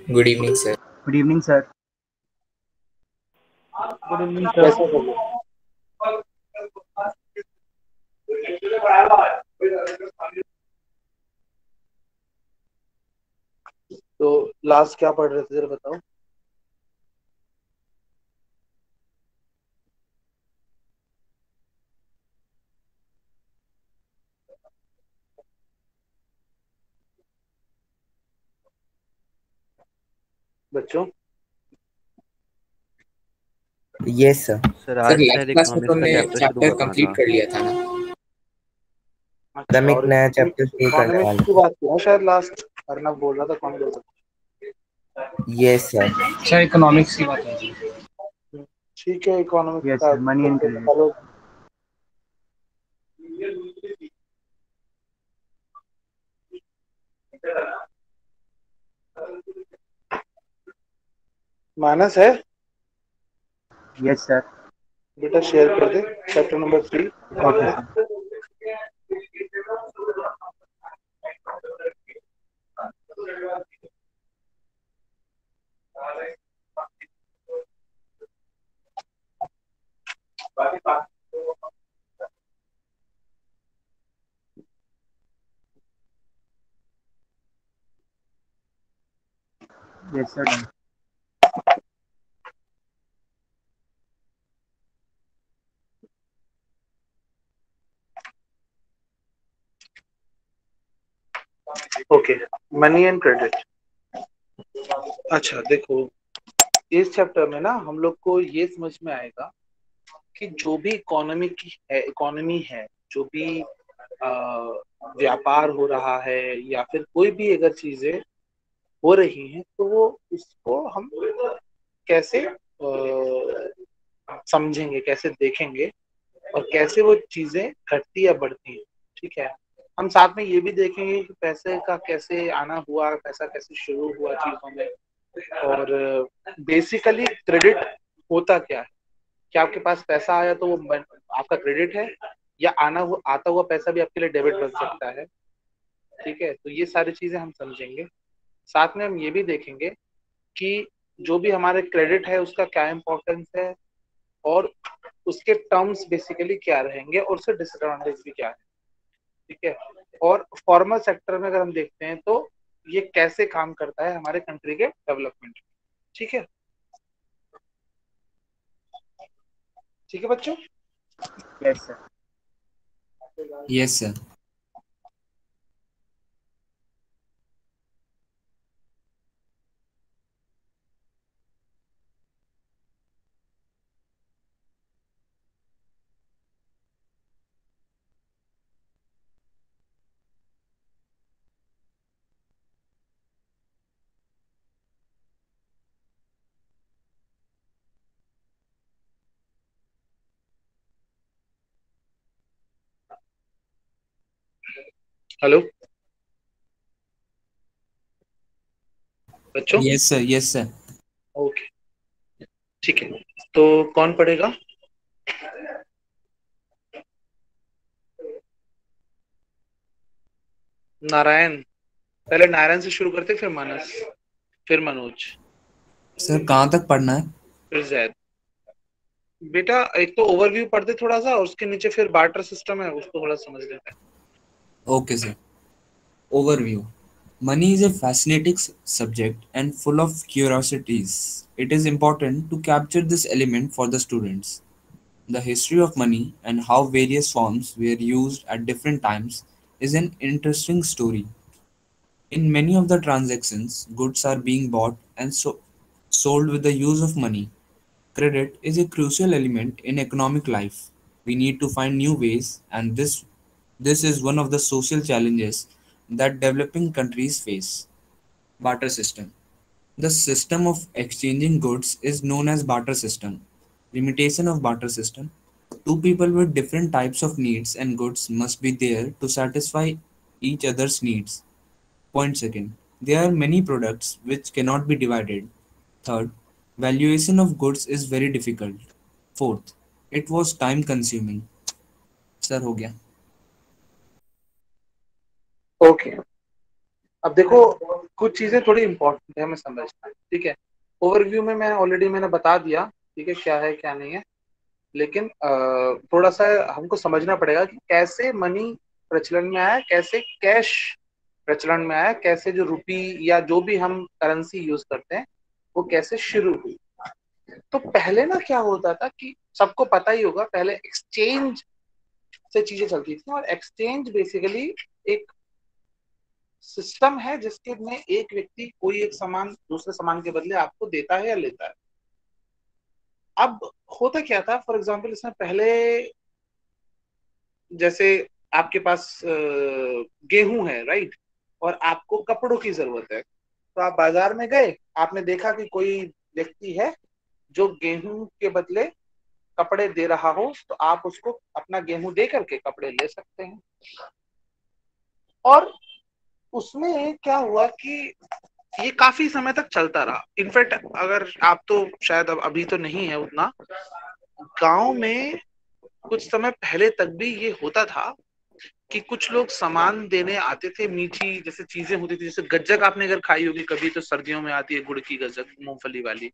Good evening, sir. Good evening, sir. Good evening sir. कैसे हो? तो लास्ट क्या पढ़ रहे थे जरा बताओ। बच्चों Yes, sir. सर सर आज लास्ट शायद क्लास में तो इकोनॉमिक्स का हमने चैप्टर शुरू चैप्टर करना कंप्लीट था। कर लिया था ना। अच्छा, एकदम एक और नया चैप्टर शुरू करने इकोनॉमिक्स वाले की बात की ना शायद लास्ट। अर्नब बोल रहा था, कौन बोल रहा थे। Yes sir. अच्छा, इकोनॉमिक्स की बात है। था? ठीक है, इकोनॉमिक्स यस का सर, मनी एंड तो क्रेडिट। निकालो। माइनस है यस सर। बेटा, शेयर कर दे chapter number 3 okay economics. Sir. Yes sir, done. Okay, money and credit. अच्छा देखो, इस चैप्टर में ना हम लोग को ये समझ में आएगा कि जो भी इकोनॉमी है, जो भी अ, व्यापार हो रहा है या फिर कोई भी अगर चीजें हो रही हैं तो वो उसको हम कैसे समझेंगे, कैसे देखेंगे और कैसे वो चीजें घटती या बढ़ती हैं। ठीक है, हम साथ में ये भी देखेंगे कि पैसे का कैसे आना हुआ, पैसा कैसे शुरू हुआ चीजों में, और बेसिकली क्रेडिट होता क्या है। क्या आपके पास पैसा आया तो वो आपका क्रेडिट है, या आता हुआ पैसा भी आपके लिए डेबिट बन सकता है। ठीक है, तो ये सारी चीजें हम समझेंगे। साथ में हम ये भी देखेंगे कि जो भी हमारे क्रेडिट है उसका क्या इम्पोर्टेंस है, और उसके टर्म्स बेसिकली क्या रहेंगे, और उसके डिसएडवांटेज भी क्या है। ठीक है, और फॉर्मल सेक्टर में अगर हम देखते हैं तो ये कैसे काम करता है हमारे कंट्री के डेवलपमेंट। ठीक है, ठीक है बच्चों। Yes sir. Yes, sir. Hello बच्चों। Yes, sir. Yes, sir. Okay, ठीक है, तो कौन पढ़ेगा? नारायण। पहले नारायण से शुरू करते, फिर मानस, फिर मनोज, सर कहाँ तक पढ़ना है? फिर जैद। बेटा एक तो ओवरव्यू पढ़ दे थोड़ा सा, और उसके नीचे फिर बार्टर सिस्टम है, उसको थोड़ा समझ लेते हैं। Okay, sir. Overview. Money is a fascinating subject and full of curiosities. It is important to capture this element for the students. The history of money and how various forms were used at different times is an interesting story. In many of the transactions, goods are being bought and sold with the use of money. Credit is a crucial element in economic life. We need to find new ways, and this is one of the social challenges that developing countries face. Barter system. The system of exchanging goods is known as barter system. Limitation of barter system. Two people with different types of needs and goods must be there to satisfy each other's needs. Point second. There are many products which cannot be divided. Third, valuation of goods is very difficult. Fourth, it was time consuming. Sir हो गया. Okay, अब देखो कुछ चीजें थोड़ी important है हमें समझना, ठीक है। ओवरव्यू में मैंने बता दिया, ठीक है, क्या है क्या नहीं है। लेकिन थोड़ा सा हमको समझना पड़ेगा कि कैसे मनी प्रचलन में आया, कैसे कैश प्रचलन में आया, कैसे जो रुपी या जो भी हम करेंसी यूज करते हैं वो कैसे शुरू हुई। तो पहले ना क्या होता था कि सबको पता ही होगा, पहले एक्सचेंज से चीजें चलती थी। और एक्सचेंज बेसिकली एक सिस्टम है जिसके में एक व्यक्ति कोई एक सामान दूसरे सामान के बदले आपको देता है या लेता है। अब होता क्या था, फॉर एग्जाम्पल इसमें पहले जैसे आपके पास गेहूं है, राइट, और आपको कपड़ों की जरूरत है, तो आप बाजार में गए, आपने देखा कि कोई व्यक्ति है जो गेहूं के बदले कपड़े दे रहा हो, तो आप उसको अपना गेहूं दे करके कपड़े ले सकते हैं। और उसमें क्या हुआ कि ये काफी समय तक चलता रहा। इनफैक्ट अगर आप तो शायद अब अभी तो नहीं है उतना, गांव में कुछ समय पहले तक भी ये होता था कि कुछ लोग सामान देने आते थे, मीठी जैसे चीजें होती थी, जैसे गज्जक आपने अगर खाई होगी कभी, तो सर्दियों में आती है गुड़ की गज्जक, मूंगफली वाली,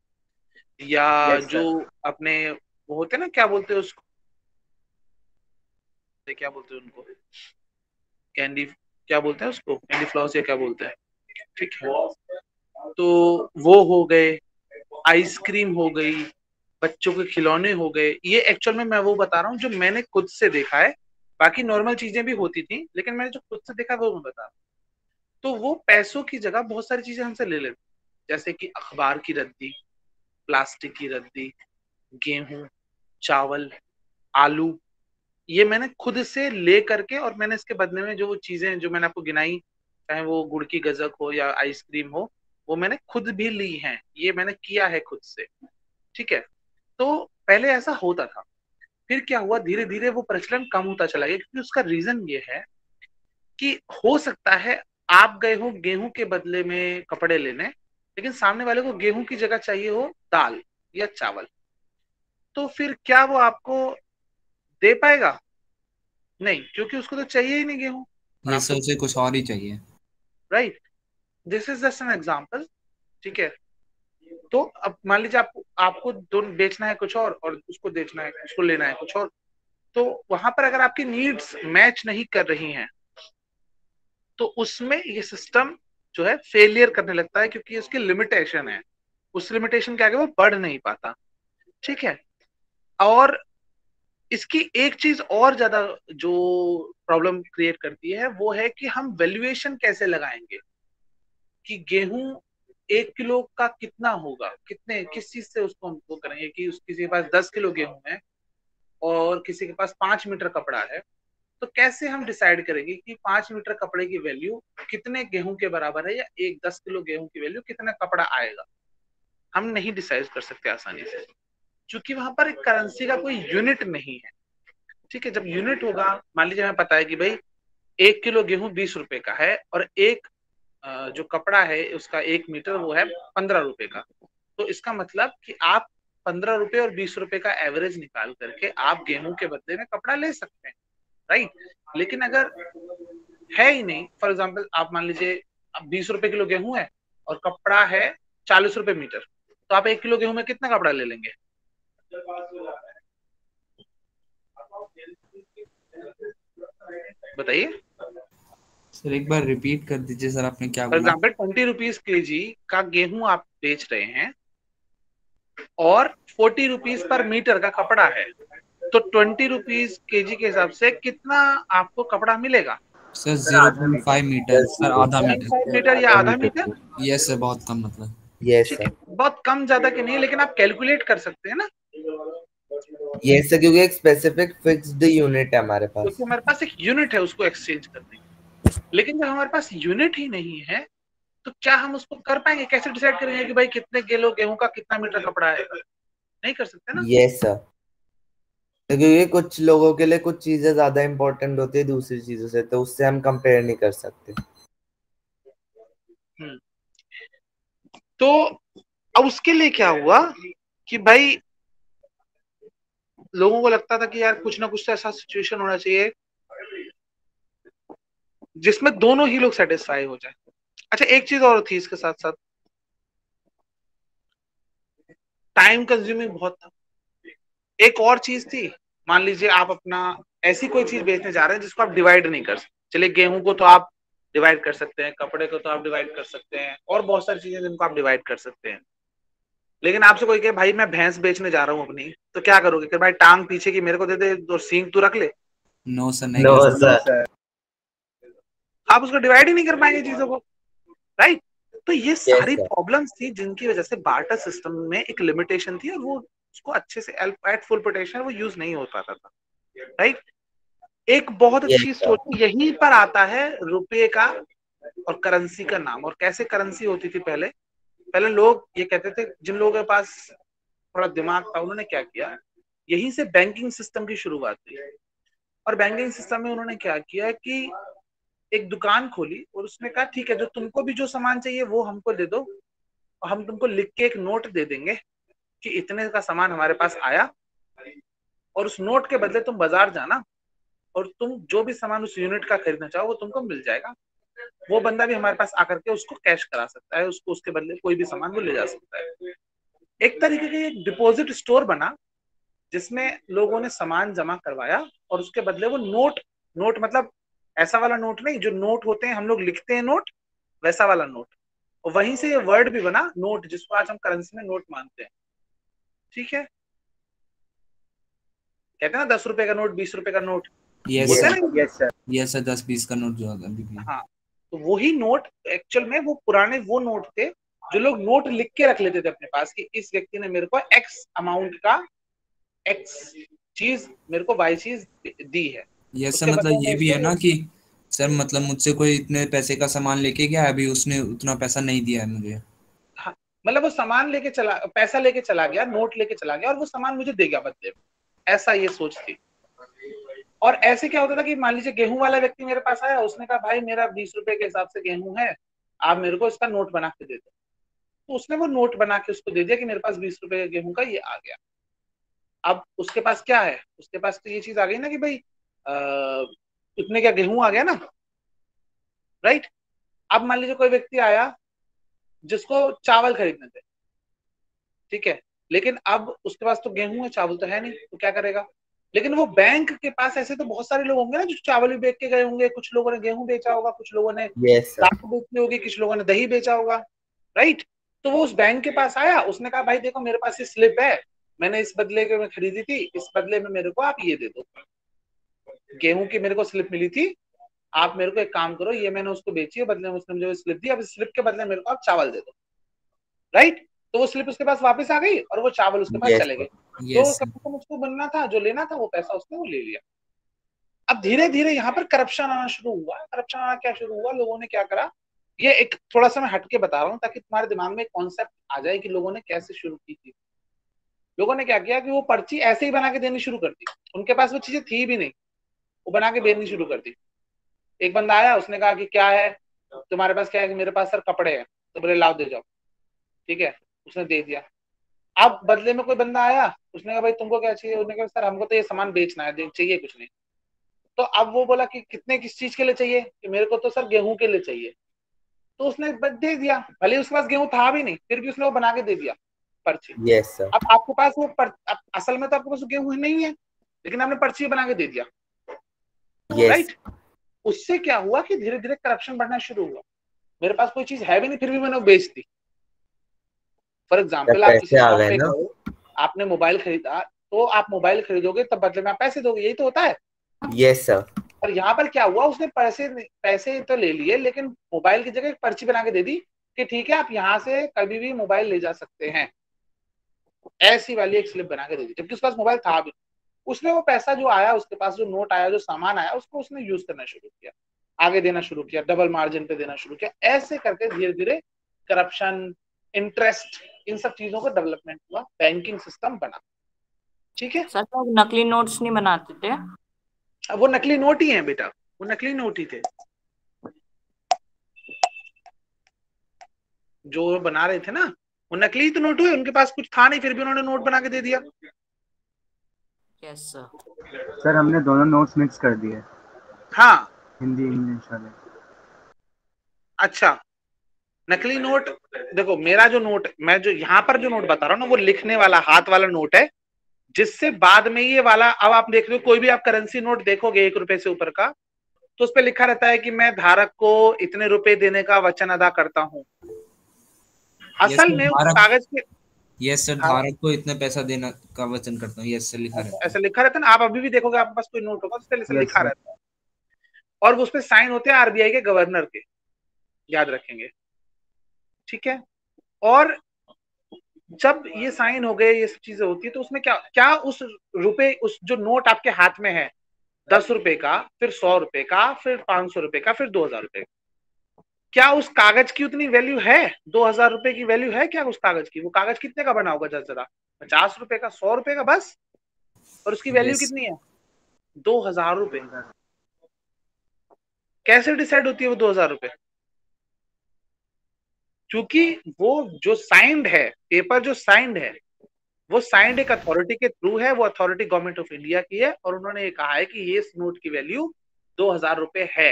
या यस जो सर। अपने वो होते हैं ना, क्या बोलते हैं उसको, क्या बोलते हैं उनको, कैंडी, क्या बोलते हैं उसको, कैंडी फ्लॉस या क्या बोलते हैं, ठीक है। तो वो हो गए, आइसक्रीम हो गई, बच्चों के खिलौने हो गए। ये एक्चुअल में मैं वो बता रहा हूँ जो मैंने खुद से देखा है। बाकी नॉर्मल चीजें भी होती थी, लेकिन मैंने जो खुद से देखा वो मैं बता रहा हूँ। तो वो पैसों की जगह बहुत सारी चीजें हमसे ले लेते, जैसे कि अखबार की रद्दी, प्लास्टिक की रद्दी, गेहूं, चावल, आलू। ये मैंने खुद से ले करके, और मैंने इसके बदले में जो वो चीजें जो मैंने आपको गिनाई, चाहे वो गुड़ की गजक हो या आइसक्रीम हो, वो मैंने खुद भी ली हैं, ये मैंने किया है खुद से, ठीक है। तो पहले ऐसा होता था। फिर क्या हुआ, धीरे धीरे वो प्रचलन कम होता चला गया, क्योंकि उसका रीजन ये है कि हो सकता है आप गए हो गेहूं के बदले में कपड़े लेने, लेकिन सामने वाले को गेहूं की जगह चाहिए हो दाल या चावल, तो फिर क्या वो आपको दे पाएगा? नहीं, क्योंकि उसको तो चाहिए ही नहीं गेहूं, और ये आपको, सब से कुछ और ही चाहिए। Right. This is just an example, ठीक है। तो अब मान लीजिए आपको आपको दोनों बेचना है कुछ और उसको बेचना है, उसको लेना है कुछ और, तो वहां पर अगर आपकी नीड्स मैच नहीं कर रही हैं, तो उसमें ये सिस्टम जो है फेलियर करने लगता है, क्योंकि उसकी लिमिटेशन है। उस लिमिटेशन के आगे वो बढ़ नहीं पाता, ठीक है। और इसकी एक चीज और ज्यादा जो प्रॉब्लम क्रिएट करती है वो है कि हम वैल्यूएशन कैसे लगाएंगे कि गेहूं 1 किलो का कितना होगा, कितने किस चीज से उसको हम वो करेंगे कि उस किसी के पास 10 किलो गेहूं है और किसी के पास 5 मीटर कपड़ा है, तो कैसे हम डिसाइड करेंगे कि 5 मीटर कपड़े की वैल्यू कितने गेहूं के बराबर है, या एक 10 किलो गेहूं की वैल्यू कितना कपड़ा आएगा? हम नहीं डिसाइड कर सकते आसानी से, क्योंकि वहां पर एक करेंसी का कोई यूनिट नहीं है, ठीक है। जब यूनिट होगा, मान लीजिए हमें पता है कि भाई 1 किलो गेहूं 20 रुपए का है, और एक जो कपड़ा है उसका 1 मीटर वो है 15 रुपए का, तो इसका मतलब कि आप 15 रुपए और 20 रुपए का एवरेज निकाल करके आप गेहूं के बदले में कपड़ा ले सकते हैं, राइट। लेकिन अगर है ही नहीं, फॉर एग्जाम्पल आप मान लीजिए अब 20 रुपए किलो गेहूं है और कपड़ा है 40 रुपए मीटर, तो आप 1 किलो गेहूं में कितना कपड़ा ले लेंगे? बताइए। सर एक बार रिपीट कर दीजिए सर, आपने क्या फॉर बोला? एग्जाम्पल 20 रुपीज केजी का गेहूं आप बेच रहे हैं, और 40 रुपीज पर मीटर का कपड़ा है, तो 20 रुपीज केजी के हिसाब से कितना आपको कपड़ा मिलेगा? सर सर आधा मीटर। 0.5 मीटर, सर आधा पॉइंट मीटर। फाइव मीटर या आधा आधा meter meter sir. Yes sir, बहुत कम मतलब। यस ठीक है, सर। बहुत कम ज्यादा के नहीं, लेकिन आप कैलकुलेट कर सकते हैं ना, यस सर, क्योंकि एक स्पेसिफिक फिक्स्ड यूनिट है हमारे पास। क्योंकि हमारे पास एक यूनिट है उसको एक्सचेंज करने की। लेकिन जब हमारे पास यूनिट ही नहीं है, तो क्या हम उसको कर पाएंगे? कैसे डिसाइड करेंगे कि भाई कितने किलो गेहूं का कितना मीटर कपड़ा है? नहीं कर सकते ना। यस सर, क्योंकि कुछ लोगों के लिए कुछ चीजें ज्यादा इंपॉर्टेंट होती है दूसरी चीजों से, तो उससे हम कंपेयर नहीं कर सकते। हम्म। तो अब उसके लिए क्या हुआ कि भाई लोगों को लगता था कि यार कुछ ना कुछ तो ऐसा सिचुएशन होना चाहिए जिसमें दोनों ही लोग सेटिस्फाई हो जाए। अच्छा, एक चीज और थी इसके साथ साथ, टाइम कंज्यूमिंग बहुत था। एक और चीज थी, मान लीजिए आप अपना ऐसी कोई चीज बेचने जा रहे हैं जिसको आप डिवाइड नहीं कर सकते। चलिए गेहूं को तो आप डिवाइड कर सकते हैं, कपड़े को तो आप डिवाइड कर सकते हैं, और बहुत सारी चीजें जिनको आप डिवाइड कर सकते हैं। लेकिन आपसे कोई कहे भाई मैं भैंस बेचने जा रहा हूँ अपनी, तो क्या करोगे कि भाई टांग पीछे की मेरे को दे दे और सींग तू रख ले? नो सर, नहीं नो कर सकते। सर। आप उसको डिवाइड ही नहीं कर पाएंगे चीजों को, राइट? तो ये यस सारी सर। प्रॉब्लम्स थी जिनकी वजह से बार्टर सिस्टम में एक लिमिटेशन थी, और वो उसको अच्छे से एट फुल पोटेंशियल वो यूज नहीं हो पाता था, राइट? एक बहुत यस अच्छी सर। स्टोरी यहीं पर आता है रुपये का और करेंसी का नाम, और कैसे करेंसी होती थी पहले। पहले लोग ये कहते थे, जिन लोगों के पास थोड़ा दिमाग था उन्होंने क्या किया, यहीं से बैंकिंग सिस्टम की शुरुआत हुई। और बैंकिंग सिस्टम में उन्होंने क्या किया कि एक दुकान खोली, और उसने कहा ठीक है, जो तुमको भी जो सामान चाहिए वो हमको दे दो, और हम तुमको लिख के एक नोट दे देंगे कि इतने का सामान हमारे पास आया, और उस नोट के बदले तुम बाजार जाना, और तुम जो भी सामान उस यूनिट का खरीदना चाहो वो तुमको मिल जाएगा। वो बंदा भी हमारे पास आकर के उसको कैश करा सकता है, उसको उसके बदले कोई भी सामान वो ले जा सकता है। एक तरीके का एक डिपॉजिट स्टोर बना, जिसमें लोगों ने सामान जमा करवाया, और उसके बदले वो नोट, नोट मतलब ऐसा वाला नोट नहीं जो नोट होते हैं हम लोग लिखते हैं नोट, वैसा वाला नोट। और वहीं से ये वर्ड भी बना नोट, जिसको आज हम करेंसी में नोट मानते हैं, ठीक है? कहते हैं ना 10 रुपए का नोट, 20 रुपए का नोट, यस बोलते हैं सर, ना? Yes sir. यस सर, 10-20 का नोट जो अभी भी। हाँ, तो वही नोट एक्चुअल में वो पुराने वो नोट थे जो लोग नोट लिख के रख लेते थे अपने पास कि इस व्यक्ति ने मेरे को एक्स अमाउंट का एक्स चीज मेरे को वाई चीज दी है। यस सर, उसके बदले मतलब में ये भी है उसको, ना कि सर मतलब मुझसे कोई इतने पैसे का सामान लेके गया, अभी उसने उतना पैसा नहीं दिया है मुझे। हाँ, मतलब वो सामान लेके चला, पैसा लेके चला गया, नोट लेके चला गया, और वो सामान मुझे दे गया बदले में, ऐसा ये सोच थी। और ऐसे क्या होता था कि मान लीजिए गेहूं वाला व्यक्ति मेरे पास आया, उसने कहा भाई मेरा 20 रुपए के हिसाब से गेहूं है, आप मेरे को इसका नोट बना के दे दो। तो उसने वो नोट बना के उसको दे दिया कि मेरे पास 20 रुपए का गेहूं का ये आ गया। अब उसके पास क्या है, उसके पास तो ये चीज आ गई ना कि भाई इतने का गेहूं आ गया ना, राइट? अब मान लीजिए कोई व्यक्ति आया जिसको चावल खरीदने थे, ठीक है, लेकिन अब उसके पास तो गेहूं है, चावल तो है नहीं, तो क्या करेगा? लेकिन वो बैंक के पास ऐसे तो बहुत सारे लोग होंगे ना जो चावल भी बेच के गए होंगे, कुछ लोगों ने गेहूं बेचा होगा, कुछ लोगों ने यस सर। दाल बेची होगी, कुछ लोगों ने दही बेचा होगा, राइट? तो वो उस बैंक के पास आया, उसने कहा भाई देखो मेरे पास ये स्लिप है, मैंने इस बदले के में खरीदी थी, इस बदले में मेरे को आप ये दे दो, गेहूं की मेरे को स्लिप मिली थी, आप मेरे को एक काम करो, ये मैंने उसको बेची है, बदले में उसने मुझे स्लिप दी, अब इस स्लिप के बदले मेरे को आप चावल दे दो, राइट? तो वो स्लिप उसके पास वापस आ गई और वो चावल उसके पास यस चले सर। गए। तो यस कम से कम उसको बनना था, जो लेना था वो पैसा उसने वो ले लिया। अब धीरे धीरे यहाँ पर करप्शन आना शुरू हुआ। करप्शन आना क्या शुरू हुआ, लोगों ने क्या करा, ये एक थोड़ा सा मैं हटके बता रहा हूँ ताकि तुम्हारे दिमाग में एक कॉन्सेप्ट आ जाए कि लोगों ने कैसे शुरू की थी। लोगों ने क्या किया कि वो पर्ची ऐसे ही बना के देनी शुरू कर दी, उनके पास वो चीजें थी भी नहीं, वो बना के देनी शुरू कर दी। एक बंदा आया, उसने कहा कि क्या है तुम्हारे पास, क्या है कि मेरे पास सर कपड़े हैं, तो बोले लाओ दे जाओ, ठीक है, उसने दे दिया। अब बदले में कोई बंदा आया, उसने कहा भाई तुमको क्या चाहिए, उसने कहा सर हमको तो ये सामान बेचना है, चाहिए कुछ नहीं। तो अब वो बोला कि कितने किस चीज के लिए चाहिए, कि मेरे को तो सर गेहूं के लिए चाहिए। तो उसने दे दिया, भले उसके पास गेहूं था भी नहीं, फिर भी उसने वो बना के दे दिया पर्ची। Yes sir. अब आपके पास वो असल में तो आपके पास गेहूं नहीं है, लेकिन आपने पर्ची बना के दे दिया, यस। राइट? उससे क्या हुआ कि धीरे धीरे करप्शन बढ़ना शुरू हुआ। मेरे पास कोई चीज है भी नहीं, फिर भी मैंने वो बेच दी। फॉर सर एग्जाम्पल, आप किसी पैसे आ शॉप गए पे ना। गए, आपने मोबाइल खरीदा, तो आप मोबाइल खरीदोगे तब बदले में आप पैसे दोगे, यही तो होता है। Yes sir. और यहाँ पर क्या हुआ, उसने पैसे पैसे तो ले लिए, लेकिन मोबाइल की जगह एक पर्ची बना के दे दी कि ठीक है आप यहाँ से कभी भी मोबाइल ले जा सकते हैं, ऐसी वाली एक स्लिप बना के दे दी, जबकि उसके पास मोबाइल था भी। उसने वो पैसा जो आया, उसके पास जो नोट आया, जो सामान आया, उसको उसने यूज करना शुरू किया, आगे देना शुरू किया, डबल मार्जिन पे देना शुरू किया। ऐसे करके धीरे धीरे करप्शन, इंटरेस्ट, इन सब चीजों का डेवलपमेंट हुआ, बैंकिंग सिस्टम बना, ठीक है? सर लोग नकली नोट्स नहीं बनाते थे? अब वो नकली नोट ही है बेटा, वो नकली नोट ही थे जो बना रहे थे ना, वो नकली तो नोट हुए, उनके पास कुछ था नहीं, फिर भी उन्होंने नोट बना के दे दिया। Yes sir. सर हमने दोनों नोट्स मिक्स कर दिए, हाँ, हिंदी इंग्लिश वाले। अच्छा, नकली नोट, देखो मेरा जो नोट, मैं जो यहाँ पर जो नोट बता रहा हूँ ना, वो लिखने वाला हाथ वाला नोट है, जिससे बाद में ये वाला, अब आप देख रहे हो कोई भी आप करेंसी नोट देखोगे 1 रुपए से ऊपर का, तो उस पर लिखा रहता है कि मैं धारक को इतने रुपए देने का वचन अदा करता हूँ। असल में उस कागज के, यस सर, धारक को इतने पैसा देना का वचन करता हूँ, यस सर लिखा रहता है, ऐसा लिखा रहता है ना। आप अभी भी देखोगे आपके पास कोई नोट होगा, उस पर ऐसा लिखा रहता है, और उस पर साइन होते हैं आरबीआई के गवर्नर के, याद रखेंगे, ठीक है। और जब ये साइन हो गए, ये सब चीजें होती है, तो उसमें क्या क्या उस रुपए, उस जो नोट आपके हाथ में है 10 रुपए का, फिर 100 रुपए का, फिर 500 रुपए का, फिर 2000 रुपए, क्या उस कागज की उतनी वैल्यू है? 2000 रुपए की वैल्यू है क्या उस कागज की? वो कागज कितने का बना होगा? जरा 50 रुपए का, 100 रुपए का बस, और उसकी वैल्यू कितनी है? 2000 रुपए। कैसे डिसाइड होती है वो 2000 रुपए? क्योंकि वो जो साइंड है, पेपर जो साइंड है, वो साइंड एक अथॉरिटी के थ्रू है, वो अथॉरिटी गवर्नमेंट ऑफ इंडिया की है, और उन्होंने ये कहा है कि ये इस नोट की वैल्यू 2000 रुपए है।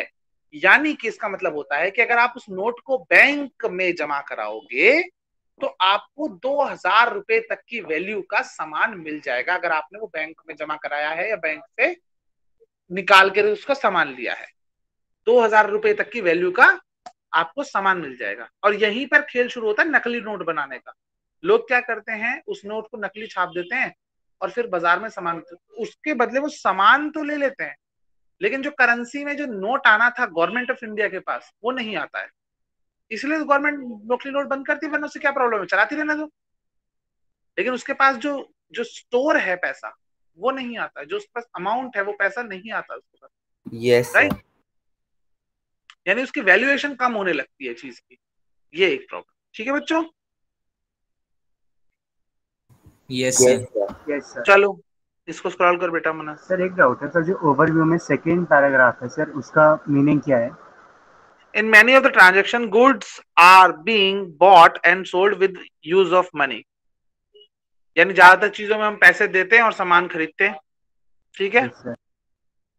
यानी कि इसका मतलब होता है कि अगर आप उस नोट को बैंक में जमा कराओगे तो आपको 2000 रुपए तक की वैल्यू का सामान मिल जाएगा, अगर आपने वो बैंक में जमा कराया है या बैंक से निकाल के उसका सामान लिया है। 2000 रुपए तक की वैल्यू का आपको सामान मिल जाएगा। और यहीं पर खेल शुरू होता है नकली नोट बनाने का। लोग क्या करते हैं, उस नोट को नकली छाप देते हैं और फिर बाजार में सामान, उसके बदले वो सामान तो ले लेते हैं, लेकिन जो करेंसी में जो नोट आना था गवर्नमेंट ऑफ इंडिया के पास, वो नहीं आता है। इसलिए तो गवर्नमेंट नकली नोट बंद करती है, वरना उससे क्या प्रॉब्लम है, चलाती रहना दो। लेकिन उसके पास जो जो स्टोर है पैसा, वो नहीं आता, जो उसके पास अमाउंट है वो पैसा नहीं आता उसके पास, यस राइट। यानी उसकी वैल्यूएशन कम होने लगती है चीज की, ये एक प्रॉब्लम। ठीक है बच्चों? Yes sir. Yes sir. चलो इसको स्क्रॉल कर बेटा मना। सर एक डाउट है सर, जो ओवरव्यू में सेकेंड पैराग्राफ है सर, उसका मीनिंग क्या है? In many of the transaction, goods are being bought and sold with use of money. यानी ज्यादातर चीजों में हम पैसे देते हैं और सामान खरीदते हैं, ठीक है।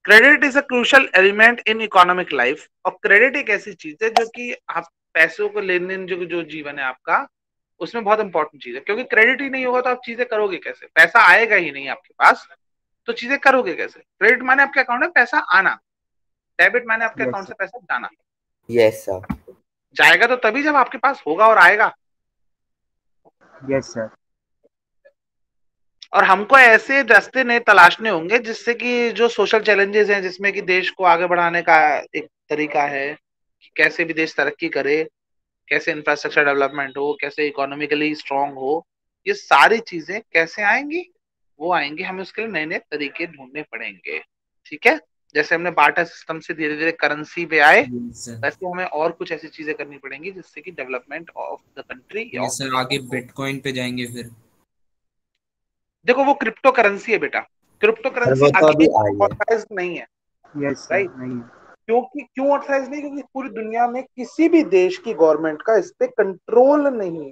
Credit is a crucial element in economic life. और क्रेडिट एक ऐसी चीज है जो कि आप पैसों को लेन देन जो जीवन है आपका, उसमें बहुत इंपॉर्टेंट चीज है, क्योंकि क्रेडिट ही नहीं होगा तो आप चीजें करोगे कैसे? पैसा आएगा ही नहीं आपके पास, तो चीजें करोगे कैसे? क्रेडिट माने आपके अकाउंट में पैसा आना, डेबिट माने आपके अकाउंट से पैसा जाना। Yes sir. जाएगा तो तभी जब आपके पास होगा और आएगा। Yes sir. और हमको ऐसे रास्ते नए तलाशने होंगे जिससे कि जो सोशल चैलेंजेस हैं, जिसमें कि देश को आगे बढ़ाने का एक तरीका है कि कैसे भी देश तरक्की करे, कैसे इंफ्रास्ट्रक्चर डेवलपमेंट हो, कैसे इकोनॉमिकली स्ट्रांग हो, ये सारी चीजें कैसे आएंगी? वो आएंगी, हमें उसके लिए नए नए तरीके ढूंढने पड़ेंगे, ठीक है। जैसे हमने बार्टर सिस्टम से धीरे धीरे करेंसी पे आए, वैसे हमें और कुछ ऐसी चीजें करनी पड़ेंगी जिससे कि development of the country. Sir आगे बिटकॉइन पे जाएंगे फिर। देखो वो क्रिप्टो करेंसी है बेटा, क्रिप्टो करेंसी ऑथराइज नहीं है। यस राइट, नहीं है। क्यों ऑथराइज नहीं? क्योंकि पूरी दुनिया में किसी भी देश की गवर्नमेंट का इस पे कंट्रोल नहीं है,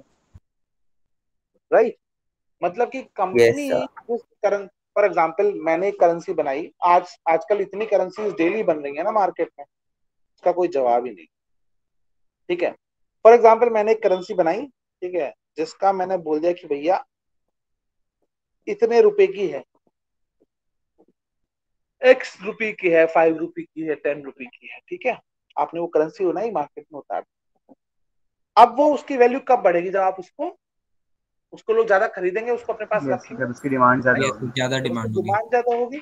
राइट। मतलब कि कंपनी फॉर एग्जांपल मैंने एक करेंसी बनाई, आजकल इतनी करेंसीज डेली बन रही है ना मार्केट में, इसका कोई जवाब ही नहीं, ठीक है। फॉर एग्जांपल मैंने एक करेंसी बनाई, ठीक है, जिसका मैंने बोल दिया कि भैया इतने रुपए की है, एक्स रुपए की है, 5 रुपए की है, 10 रुपए की है, ठीक है। आपने वो करेंसी बनाई, मार्केट में उतार, अब वो उसकी वैल्यू कब बढ़ेगी? जब आप उसको लोग ज्यादा खरीदेंगे, उसको अपने पास रखेंगे, जब उसकी डिमांड ज्यादा डिमांड ज्यादा होगी,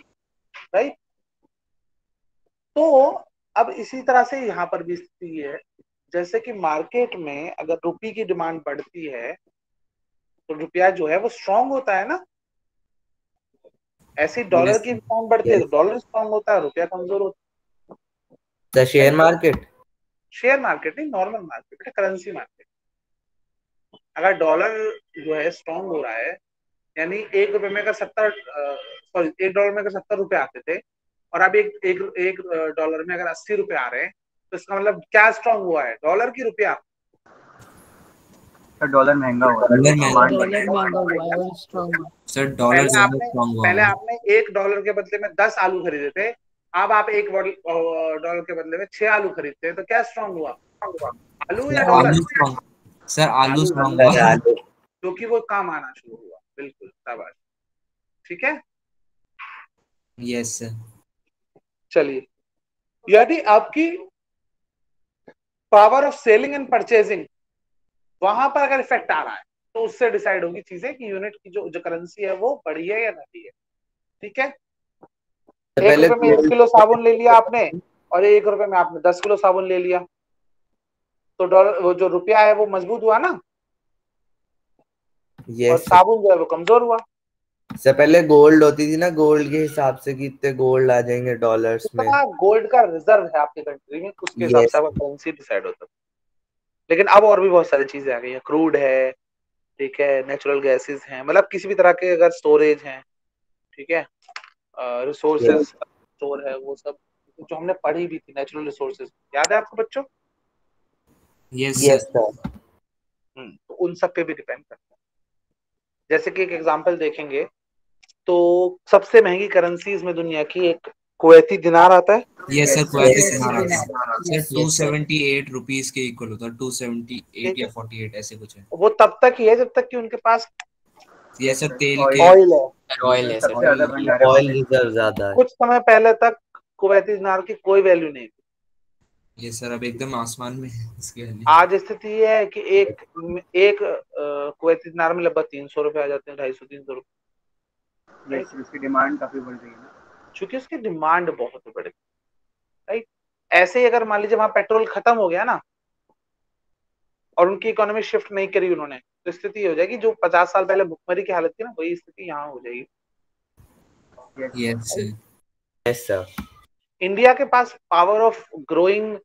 राइट। तो अब इसी तरह से यहाँ पर भी स्थिति है, जैसे कि मार्केट में अगर रुपये की डिमांड बढ़ती है तो रुपया जो है वो स्ट्रांग होता है ना, ऐसी डॉलर की डिमांड बढ़ती है तो डॉलर स्ट्रांग होता है, रुपया कमजोर होता है। शेयर मार्केट, शेयर मार्केट नहीं, नॉर्मल मार्केट, करेंसी मार्केट। अगर डॉलर जो है स्ट्रांग हो रहा है, यानी 1 रुपए में अगर 1 डॉलर में अगर 70 रुपए आते थे, और अब एक डॉलर में अगर 80 रुपए आ रहे हैं, तो इसका मतलब क्या स्ट्रांग हुआ है? डॉलर की रुपया? डॉलर महंगा हुआ है, सर डॉलर पहले आपने 1 डॉलर के बदले में 10 आलू खरीदे थे, अब आप 1 डॉलर के बदले में 6 आलू खरीदते हैं, तो क्या स्ट्रांग हुआ? आलू या सर डॉलर? आलू स्ट्रॉन्ग, सर आलू आलू स्ट्रॉन्ग सर हुआ। आलू। क्योंकि वो काम आना शुरू हुआ। बिल्कुल, शाबाश। ठीक है, यस सर। चलिए, यदि आपकी power of selling and purchasing वहां पर अगर इफेक्ट आ रहा है तो उससे डिसाइड होगी चीजें कि यूनिट की जो करेंसी है वो बढ़ी है या घटी है। ठीक है, एक पहले रुपए में 1 किलो साबुन ले लिया आपने और 1 रुपए में आपने 10 किलो साबुन ले लिया, तो डॉलर, वो जो रुपया है वो मजबूत हुआ ना, और यस साबुन जो है वो कमजोर हुआ। सर। पहले गोल्ड होती थी ना, गोल्ड के हिसाब से कि इतने गोल्ड आ जाएंगे डॉलर्स में। जितना गोल्ड का रिजर्व है आपकी कंट्री में उसके हिसाब से यस। आपका करेंसी डिसाइड होता है। लेकिन अब और भी बहुत सारी चीजें आ गई हैं, क्रूड है, ठीक है, नेचुरल गैसेस हैं, मतलब किसी भी तरह के अगर स्टोरेज हैं, ठीक है, रिसोर्सेज स्टोर है, वो सब जो हमने पढ़ी भी थी, नेचुरल रिसोर्सेज, याद है आपको बच्चों? Yes yes sir. सर। तो उन सब पे भी डिपेंड करता है। जैसे कि एक एग्जांपल देखेंगे तो सबसे महंगी करेंसीज में दुनिया की एक कुवैती दिनार आता है। Yes sir, Yes, Kuwaiti yes दिनार आता है सर, Yes, sir. 278 रुपीज के इक्वल होता है, 278 ठीक या है, 48 ऐसे कुछ है। वो तब तक ही है जब तक कि उनके पास ये yes, सब sir. तेल Oil, के ऑयल है। रॉयल है सबसे सर। ज्यादा भंडार है वहाँ ऑयल पे। रिजर्व ज्यादा है। कुछ समय पहले तक कुवैती दिनार की कोई वैल्यू नहीं थी। ये सर अब एकदम आसमान में है इसकी वैल्यू। आज स्थिति ये है कि एक एक कुवैती दिनार में लगभग 300 रुपए आ जाते हैं, 250-300 रुपए, राइट? Yes, उसकी डिमांड काफी बढ़ रही है ना। क्योंकि उसकी डिमांड बहुत बढ़ गई, राइट? ऐसे ही अगर मान लीजिए वहां पेट्रोल खत्म हो गया ना और उनकी इकोनॉमी शिफ्ट नहीं करी उन्होंने, तो स्थिति ये हो जाएगी जो 50 साल पहले भुखमरी की हालत थी ना, वही स्थिति यहाँ हो जाएगी। Yes, yes sir. Yes sir. India के पास पावर ऑफ ग्रोइंग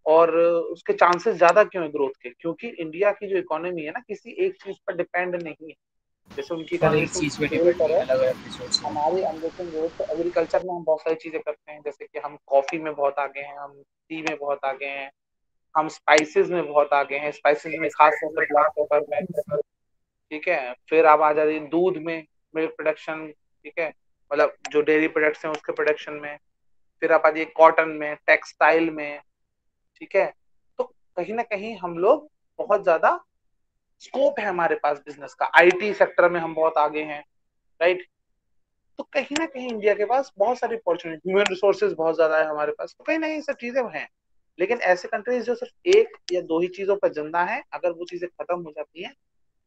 और उसके चांसेस ज्यादा क्यों है ग्रोथ के? क्योंकि इंडिया की जो इकोनॉमी है ना किसी एक चीज पर डिपेंड नहीं है। जैसे उनकी सर इकोनॉमी एक चीज पे फेल डिपेंड नहीं, करे, अलग अलग रिसोर्स है। हमारी हम देखेंगे तो एग्रीकल्चर में हम बहुत सारी चीजें करते हैं, जैसे कि हम कॉफी में बहुत आगे हैं, हम टी में बहुत आगे हैं, हम स्पाइसेस में बहुत आगे हैं, स्पाइसेस में खास तौर से ब्लैक पेपर में, ठीक है। फिर आप आ जाइए दूध में, मिल्क प्रोडक्शन, ठीक है, मतलब जो डेयरी प्रोडक्ट्स हैं उसके प्रोडक्शन में। फिर आप आ जाइए कॉटन में, टेक्सटाइल में, ठीक है। तो कहीं ना कहीं हम लोग बहुत ज्यादा स्कोप है हमारे पास बिजनेस का, आईटी सेक्टर में हम बहुत आगे हैं, राइट? तो कहीं ना कहीं इंडिया के पास बहुत सारी अपॉर्चुनिटी, ह्यूमन रिसोर्सेज बहुत ज्यादा है हमारे पास, तो कहीं ना कहीं सब चीजें हैं। लेकिन ऐसे कंट्रीज जो सिर्फ एक या दो ही चीजों पर जिंदा है, अगर वो चीजें खत्म हो जाती हैं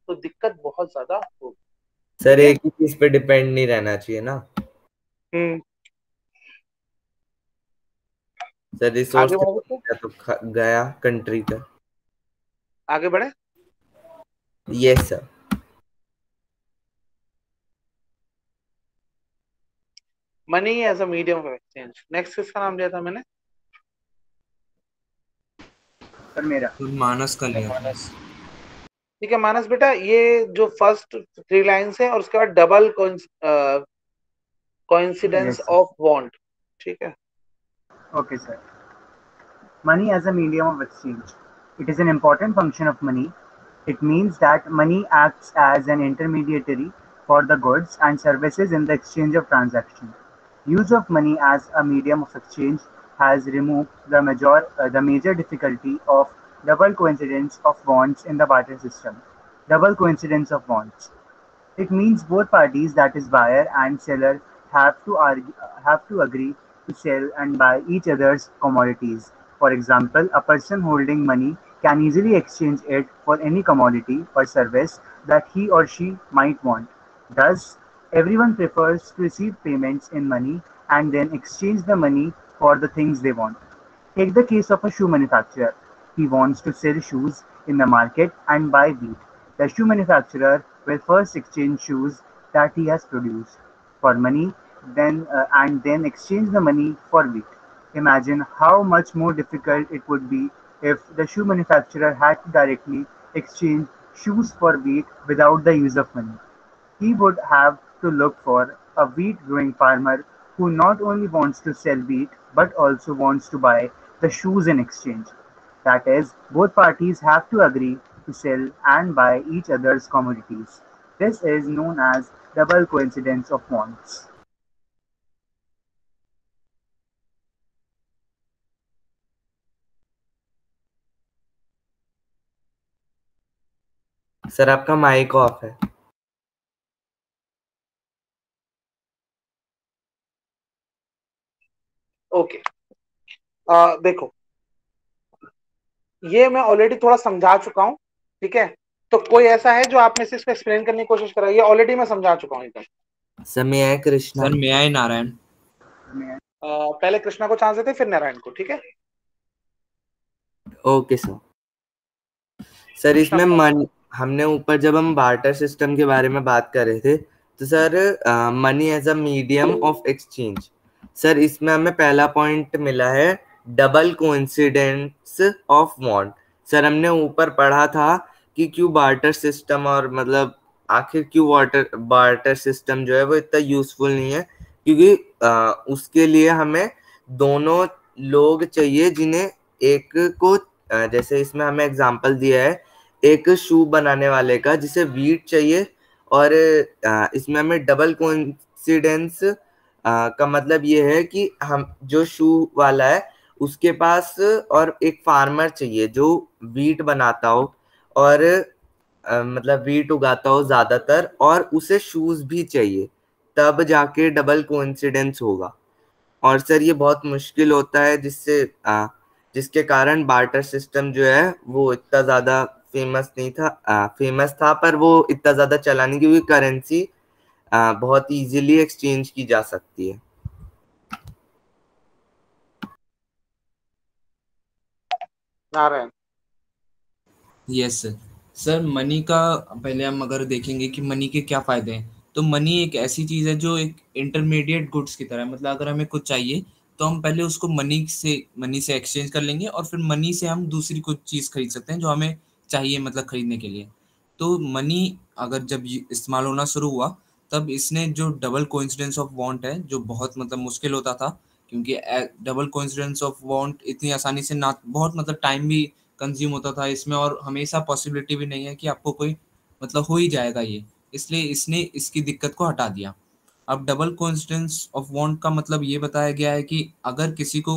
तो दिक्कत बहुत ज्यादा होगी। सर ठीक है, एक ही चीज पे डिपेंड नहीं रहना चाहिए ना हम्म, सर। रिसोर्स आगे बढ़े तो तो गया कंट्री का। आगे बढ़े। Yes sir. Money as a medium of exchange. Next किसका नाम लिया था मैंने? सर मेरा। तो मानस का लिया था। ठीक है मानस बेटा, ये जो फर्स्ट 3 लाइन्स है और उसके बाद double coincidence Yes, sir. Of bond, ठीक है। Okay, sir. Money as a medium of exchange. It is an important function of money. It means that money acts as an intermediary for the goods and services in the exchange of transaction. Use of money as a medium of exchange has removed the major difficulty of double coincidence of bonds in the barter system. Double coincidence of bonds. It means both parties, that is buyer and seller, have to agree to sell and buy each other's commodities. For example, a person holding money can easily exchange it for any commodity or service that he or she might want. Thus, everyone prefers to receive payments in money and then exchange the money for the things they want. Take the case of a shoe manufacturer. He wants to sell shoes in the market and buy wheat. The shoe manufacturer will first exchange shoes that he has produced for money, then exchange the money for wheat. Imagine how much more difficult it would be if the shoe manufacturer had to directly exchange shoes for wheat without the use of money. He would have to look for a wheat growing farmer who not only wants to sell wheat but also wants to buy the shoes in exchange. That is, both parties have to agree to sell and buy each other's commodities. This is known as double coincidence of wants. Sir आपका mic off है। Okay, देखो ये मैं already थोड़ा समझा चुका हूँ, ठीक है। तो कोई ऐसा है जो आप में से इसको एक्सप्लेन करने की कोशिश कर रहा है? ये ऑलरेडी मैं समझा चुका हूँ एकदम। सर मैं है कृष्णा। सर मैं आई नारायण। पहले कृष्णा को चांस देते फिर नारायण को, ठीक है। Okay sir. सर इसमें हमने ऊपर जब हम बार्टर सिस्टम के बारे में बात कर रहे थे तो sir money as a medium of exchange. Sir इसमें हमें पहला पॉइंट मिला है double coincidence of want. Sir हमने ऊपर पढ़ा था कि क्यों बार्टर सिस्टम और मतलब आखिर क्यों बार्टर सिस्टम जो है वो इतना यूजफुल नहीं है, क्योंकि उसके लिए हमें दोनों लोग चाहिए जिन्हें एक को जैसे इसमें हमें एग्जांपल दिया है एक शू बनाने वाले का जिसे वीट चाहिए, और इसमें हमें डबल कोइंसिडेंस का मतलब ये है कि हम जो शू वाला है उसके पास और एक फार्मर चाहिए जो वीट बनाता हो और मतलब वीट उगाता हो ज्यादातर, और उसे शूज भी चाहिए, तब जाके डबल कोइंसिडेंस होगा। और सर ये बहुत मुश्किल होता है जिसके कारण बार्टर सिस्टम जो है वो इतना ज्यादा फेमस नहीं था, फेमस था पर वो इतना ज्यादा चला नहीं, क्योंकि करेंसी बहुत इजीली एक्सचेंज की जा सकती है। Narayan. Yes sir. Sir money का पहले हम अगर देखेंगे कि मनी के क्या फायदे हैं, तो मनी एक ऐसी चीज है जो एक इंटरमीडिएट गुड्स की तरह है। मतलब अगर हमें कुछ चाहिए तो हम पहले उसको मनी से एक्सचेंज कर लेंगे और फिर मनी से हम दूसरी कुछ चीज खरीद सकते हैं जो हमें चाहिए, मतलब खरीदने के लिए। तो मनी अगर जब इस्तेमाल होना शुरू हुआ तब इसने जो डबल कोइंसिडेंस ऑफ वांट है जो बहुत मतलब मुश्किल होता था, क्योंकि डबल कोइंसिडेंस ऑफ वांट इतनी आसानी से ना, बहुत मतलब टाइम भी कंज्यूम होता था इसमें, और हमेशा पॉसिबिलिटी भी नहीं है कि आपको कोई मतलब हो ही जाएगा ये। इसलिए इसने इसकी दिक्कत को हटा दिया। अब डबल कोइंसिडेंस ऑफ वांट का मतलब ये बताया गया है कि अगर किसी को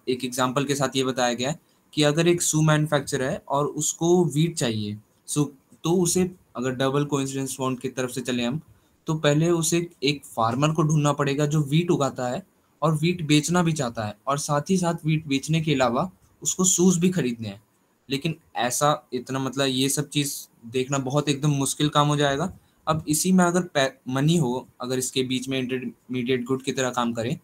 एक एग्जांपल के साथ ये बताया गया है कि अगर एक शू मैन्युफैक्चरर है और उसको वीट चाहिए, सो तो उसे अगर डबल कोइंसिडेंस वांट की तरफ से चले हम, तो पहले उसे एक फार्मर को ढूंढना पड़ेगा जो वीट उगाता है और वीट बेचना भी चाहता है, और साथ ही साथ वीट बेचने के अलावा उसको शूज भी खरीदने हैं। लेकिन ऐसा इतना मतलब ये सब चीज देखना बहुत एकदम मुश्किल काम हो जाएगा। अब इसी में अगर मनी हो, अगर इसके बीच में इंटरमीडिएट गुड की तरह काम करे,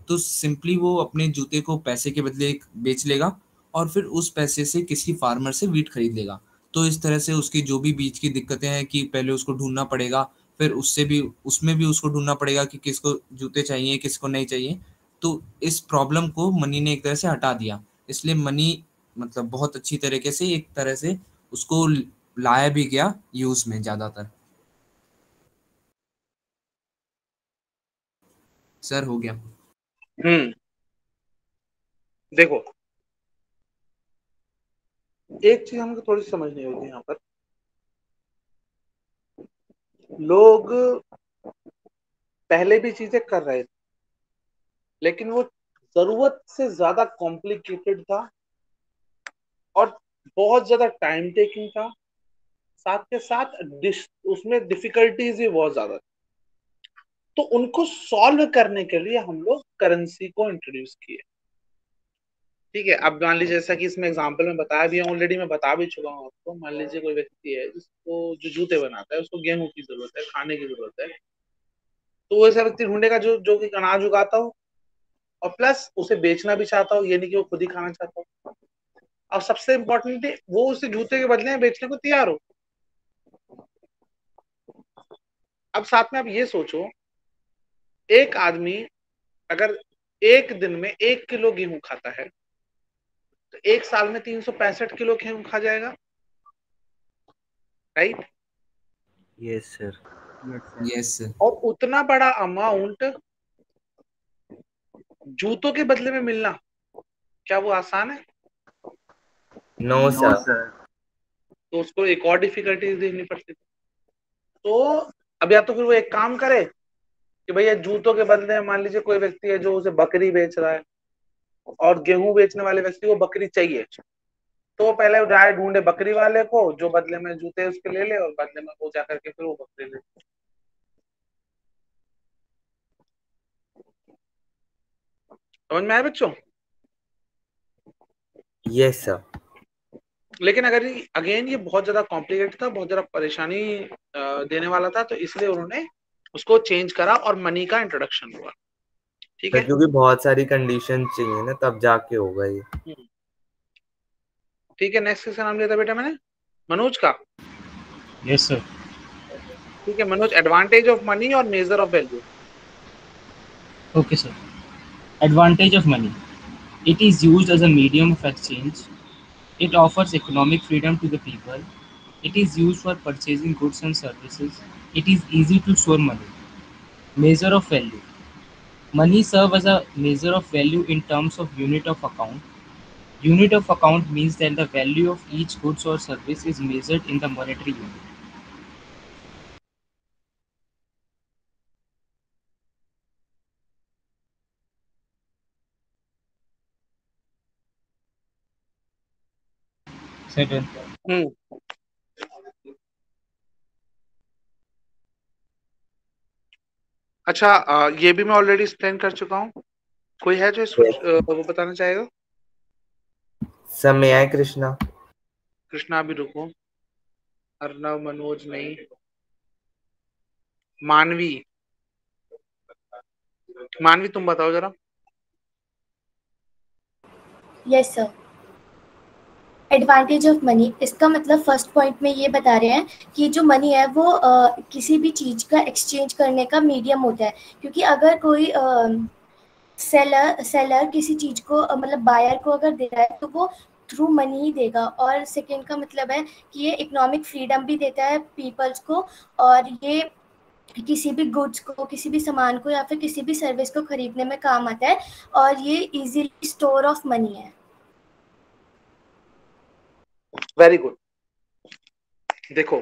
तो सिंपली वो अपने जूते को पैसे के बदले बेच लेगा और फिर उस पैसे से किसी फार्मर से वीट खरीद लेगा। तो इस तरह से उसकी जो भी बीच की दिक्कतें हैं कि पहले उसको ढूंढना पड़ेगा, फिर उसमें भी उसको ढूंढना पड़ेगा कि किसको जूते चाहिए किसको नहीं चाहिए। तो इस प्रॉब्लम को मनी ने एक तरह से हटा दिया। इसलिए मनी मतलब बहुत अच्छी तरीके से एक तरह से उसको लाया भी गया यूज में ज्यादातर। सर हो गया। देखो एक चीज हमको थोड़ी समझनी होगी यहाँ पर। लोग पहले भी चीजें कर रहे थे लेकिन वो जरूरत से ज्यादा कॉम्प्लिकेटेड था और बहुत ज्यादा टाइम टेकिंग था, साथ के साथ उसमें डिफिकल्टीज भी बहुत ज्यादा थी। तो उनको सॉल्व करने के लिए हम लोग करेंसी को इंट्रोड्यूस किए, ठीक है। अब मान लीजिए जैसा कि इसमें एग्जांपल में बताया भी है, ऑलरेडी मैं बता भी चुका हूँ आपको। मान लीजिए कोई व्यक्ति है जिसको जो जूते बनाता है, उसको गेहूं की जरूरत है, खाने की जरूरत है, तो वो ऐसा व्यक्ति ढूंढेगा जो जो कि अनाज उगाता हो और प्लस उसे बेचना भी चाहता हो, ये नहीं कि वो खुद ही खाना चाहता हो। और सबसे इम्पोर्टेंट है वो उसे जूते के बदले में बेचने को तैयार हो। अब साथ में आप ये सोचो, एक आदमी अगर एक दिन में 1 किलो गेहूं खाता है तो एक साल में 365 किलो गेहूं खा जाएगा, right? Yes sir. Yes sir. और उतना बड़ा अमाउंट जूतों के बदले में मिलना क्या वो आसान है? No no sir. सर। तो उसको एक और डिफिकल्टीज देखनी पड़ती थी। तो अब या तो फिर वो एक काम करे कि भैया जूतों के बदले में मान लीजिए कोई व्यक्ति है जो उसे बकरी बेच रहा है और गेहूं बेचने वाले व्यक्ति को बकरी चाहिए, तो वो पहले जाए ढूंढे बकरी वाले को, जो बदले में जूते उसके ले ले, और बदले में वो जाकर के फिर वो बकरी ले। समझ में आया बच्चों? Yes sir. लेकिन अगर अगेन ये बहुत ज्यादा कॉम्प्लिकेटेड था, बहुत ज्यादा परेशानी देने वाला था, तो इसलिए उन्होंने उसको चेंज करा और मनी का इंट्रोडक्शन हुआ। ठीक है, क्योंकि बहुत सारी कंडीशन चाहिए ना, तब जाके होगा ये। ठीक है, नेक्स्ट किसका नाम लिया था बेटा मैंने? मनोज का। Yes sir. ठीक है मनोज, एडवांटेज ऑफ मनी और measure of value. Okay, sir. Advantage of money. It is used as a medium of exchange. It offers economic freedom to the people. It is used for purchasing goods and services. It is easy to store money. Measure of value. Money serves as a measure of value in terms of unit of account. Unit of account means that the value of each goods or service is measured in the monetary unit. Second. अच्छा, ये भी मैं already explain कर चुका हूँ। कोई है जो इसको वो बताना चाहेगा? समय कृष्णा। कृष्णा भी रुको, अर्नव, मनोज नहीं, मानवी। मानवी तुम बताओ जरा। Yes sir. Advantage of money, इसका मतलब फर्स्ट पॉइंट में ये बता रहे हैं कि जो मनी है वो किसी भी चीज़ का एक्सचेंज करने का मीडियम होता है। क्योंकि अगर कोई सेलर किसी चीज़ को मतलब बायर को अगर दे रहा है तो वो थ्रू मनी ही देगा। और सेकेंड का मतलब है कि ये इकोनॉमिक फ्रीडम भी देता है पीपल्स को, और ये किसी भी गुड्स को, किसी भी सामान को या फिर किसी भी सर्विस को खरीदने में काम आता है, और ये इजीली स्टोर ऑफ मनी है। Very good. देखो,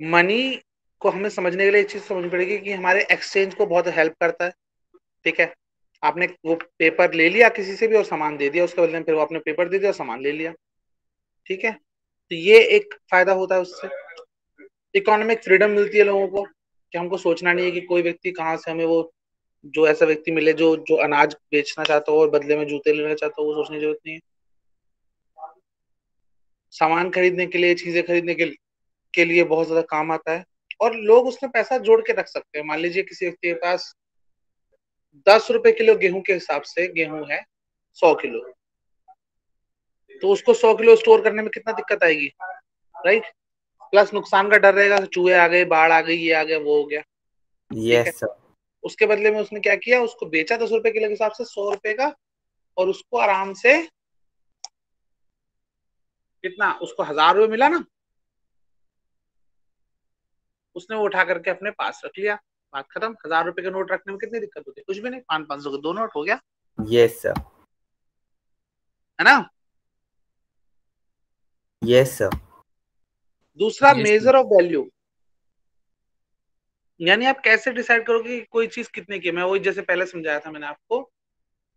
मनी को हमें समझने के लिए एक चीज समझनी पड़ेगी कि हमारे एक्सचेंज को बहुत हेल्प करता है। ठीक है, आपने वो पेपर ले लिया किसी से भी और सामान दे दिया, उसके बदले में फिर वो आपने पेपर दे दिया और सामान ले लिया। ठीक है, तो ये एक फायदा होता है उससे। इकोनॉमिक फ्रीडम मिलती है लोगों को कि हमको सोचना नहीं है कि कोई व्यक्ति कहाँ से हमें वो जो ऐसा व्यक्ति मिले जो अनाज बेचना चाहता हो और बदले में जूते लेना चाहता हो, वो सोचने की जरूरत नहीं है। सामान खरीदने के लिए, चीजें खरीदने के लिए बहुत ज्यादा काम आता है, और लोग उसमें पैसा जोड़ के रख सकते हैं। मान लीजिए किसी व्यक्ति के पास 10 रुपए किलो गेहूं के हिसाब से गेहूं है 100 किलो, तो उसको 100 किलो स्टोर करने में कितना दिक्कत आएगी, राइट? प्लस नुकसान का डर रहेगा, चूहे आ गए, बाढ़ आ गई, ये आ गया, वो हो गया। Yes sir. उसके बदले में उसने क्या किया, उसको बेचा 10 रुपए किलो के हिसाब से 100 रुपए का, और उसको आराम से कितना, उसको 1000 रुपए मिला ना, उसने वो उठा करके अपने पास रख लिया, बात खत्म। 1000 रुपए के नोट रखने में कितनी दिक्कत होती है? कुछ भी नहीं, 500 के 2 नोट हो गया। Yes sir. है ना? Yes sir. दूसरा, Yes, मेजर ऑफ वैल्यू, यानी आप कैसे डिसाइड करोगे कि कोई चीज कितने की है। मैं वही जैसे पहले समझाया था मैंने आपको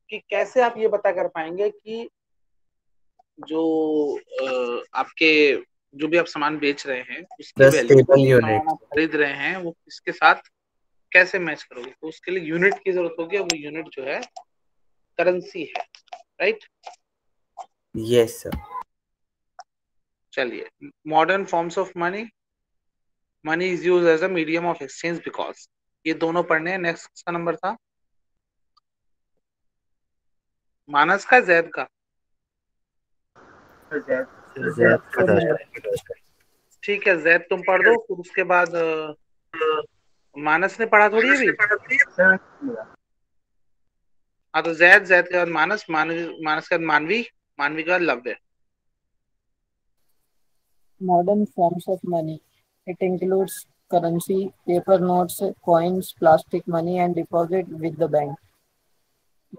कि कैसे आप ये पता कर पाएंगे कि जो आपके जो भी आप सामान बेच रहे हैं उसकी वैल्यू, स्टेबल जो यूनिट। सामान आप खरीद रहे हैं वो किसके साथ कैसे मैच करोगे। तो उसके लिए यूनिट की जरूरत होगी, और वो यूनिट जो है करेंसी है, राइट? Yes sir. चलिए, modern forms of money. Money is used as a medium of exchange because, ये दोनों पढ़ने हैं। नेक्स्ट का नंबर था मानस का, जैद का। ठीक है, जैद तुम पढ़ दो, फिर उसके बाद मानस ने पढ़ा थोड़ी अभी। हाँ, तो जैद के बाद मानस मानस के बाद मानवी, मानवी के बाद लव्य। Modern forms of money. It includes currency, paper notes, coins, plastic money, and deposit with the bank.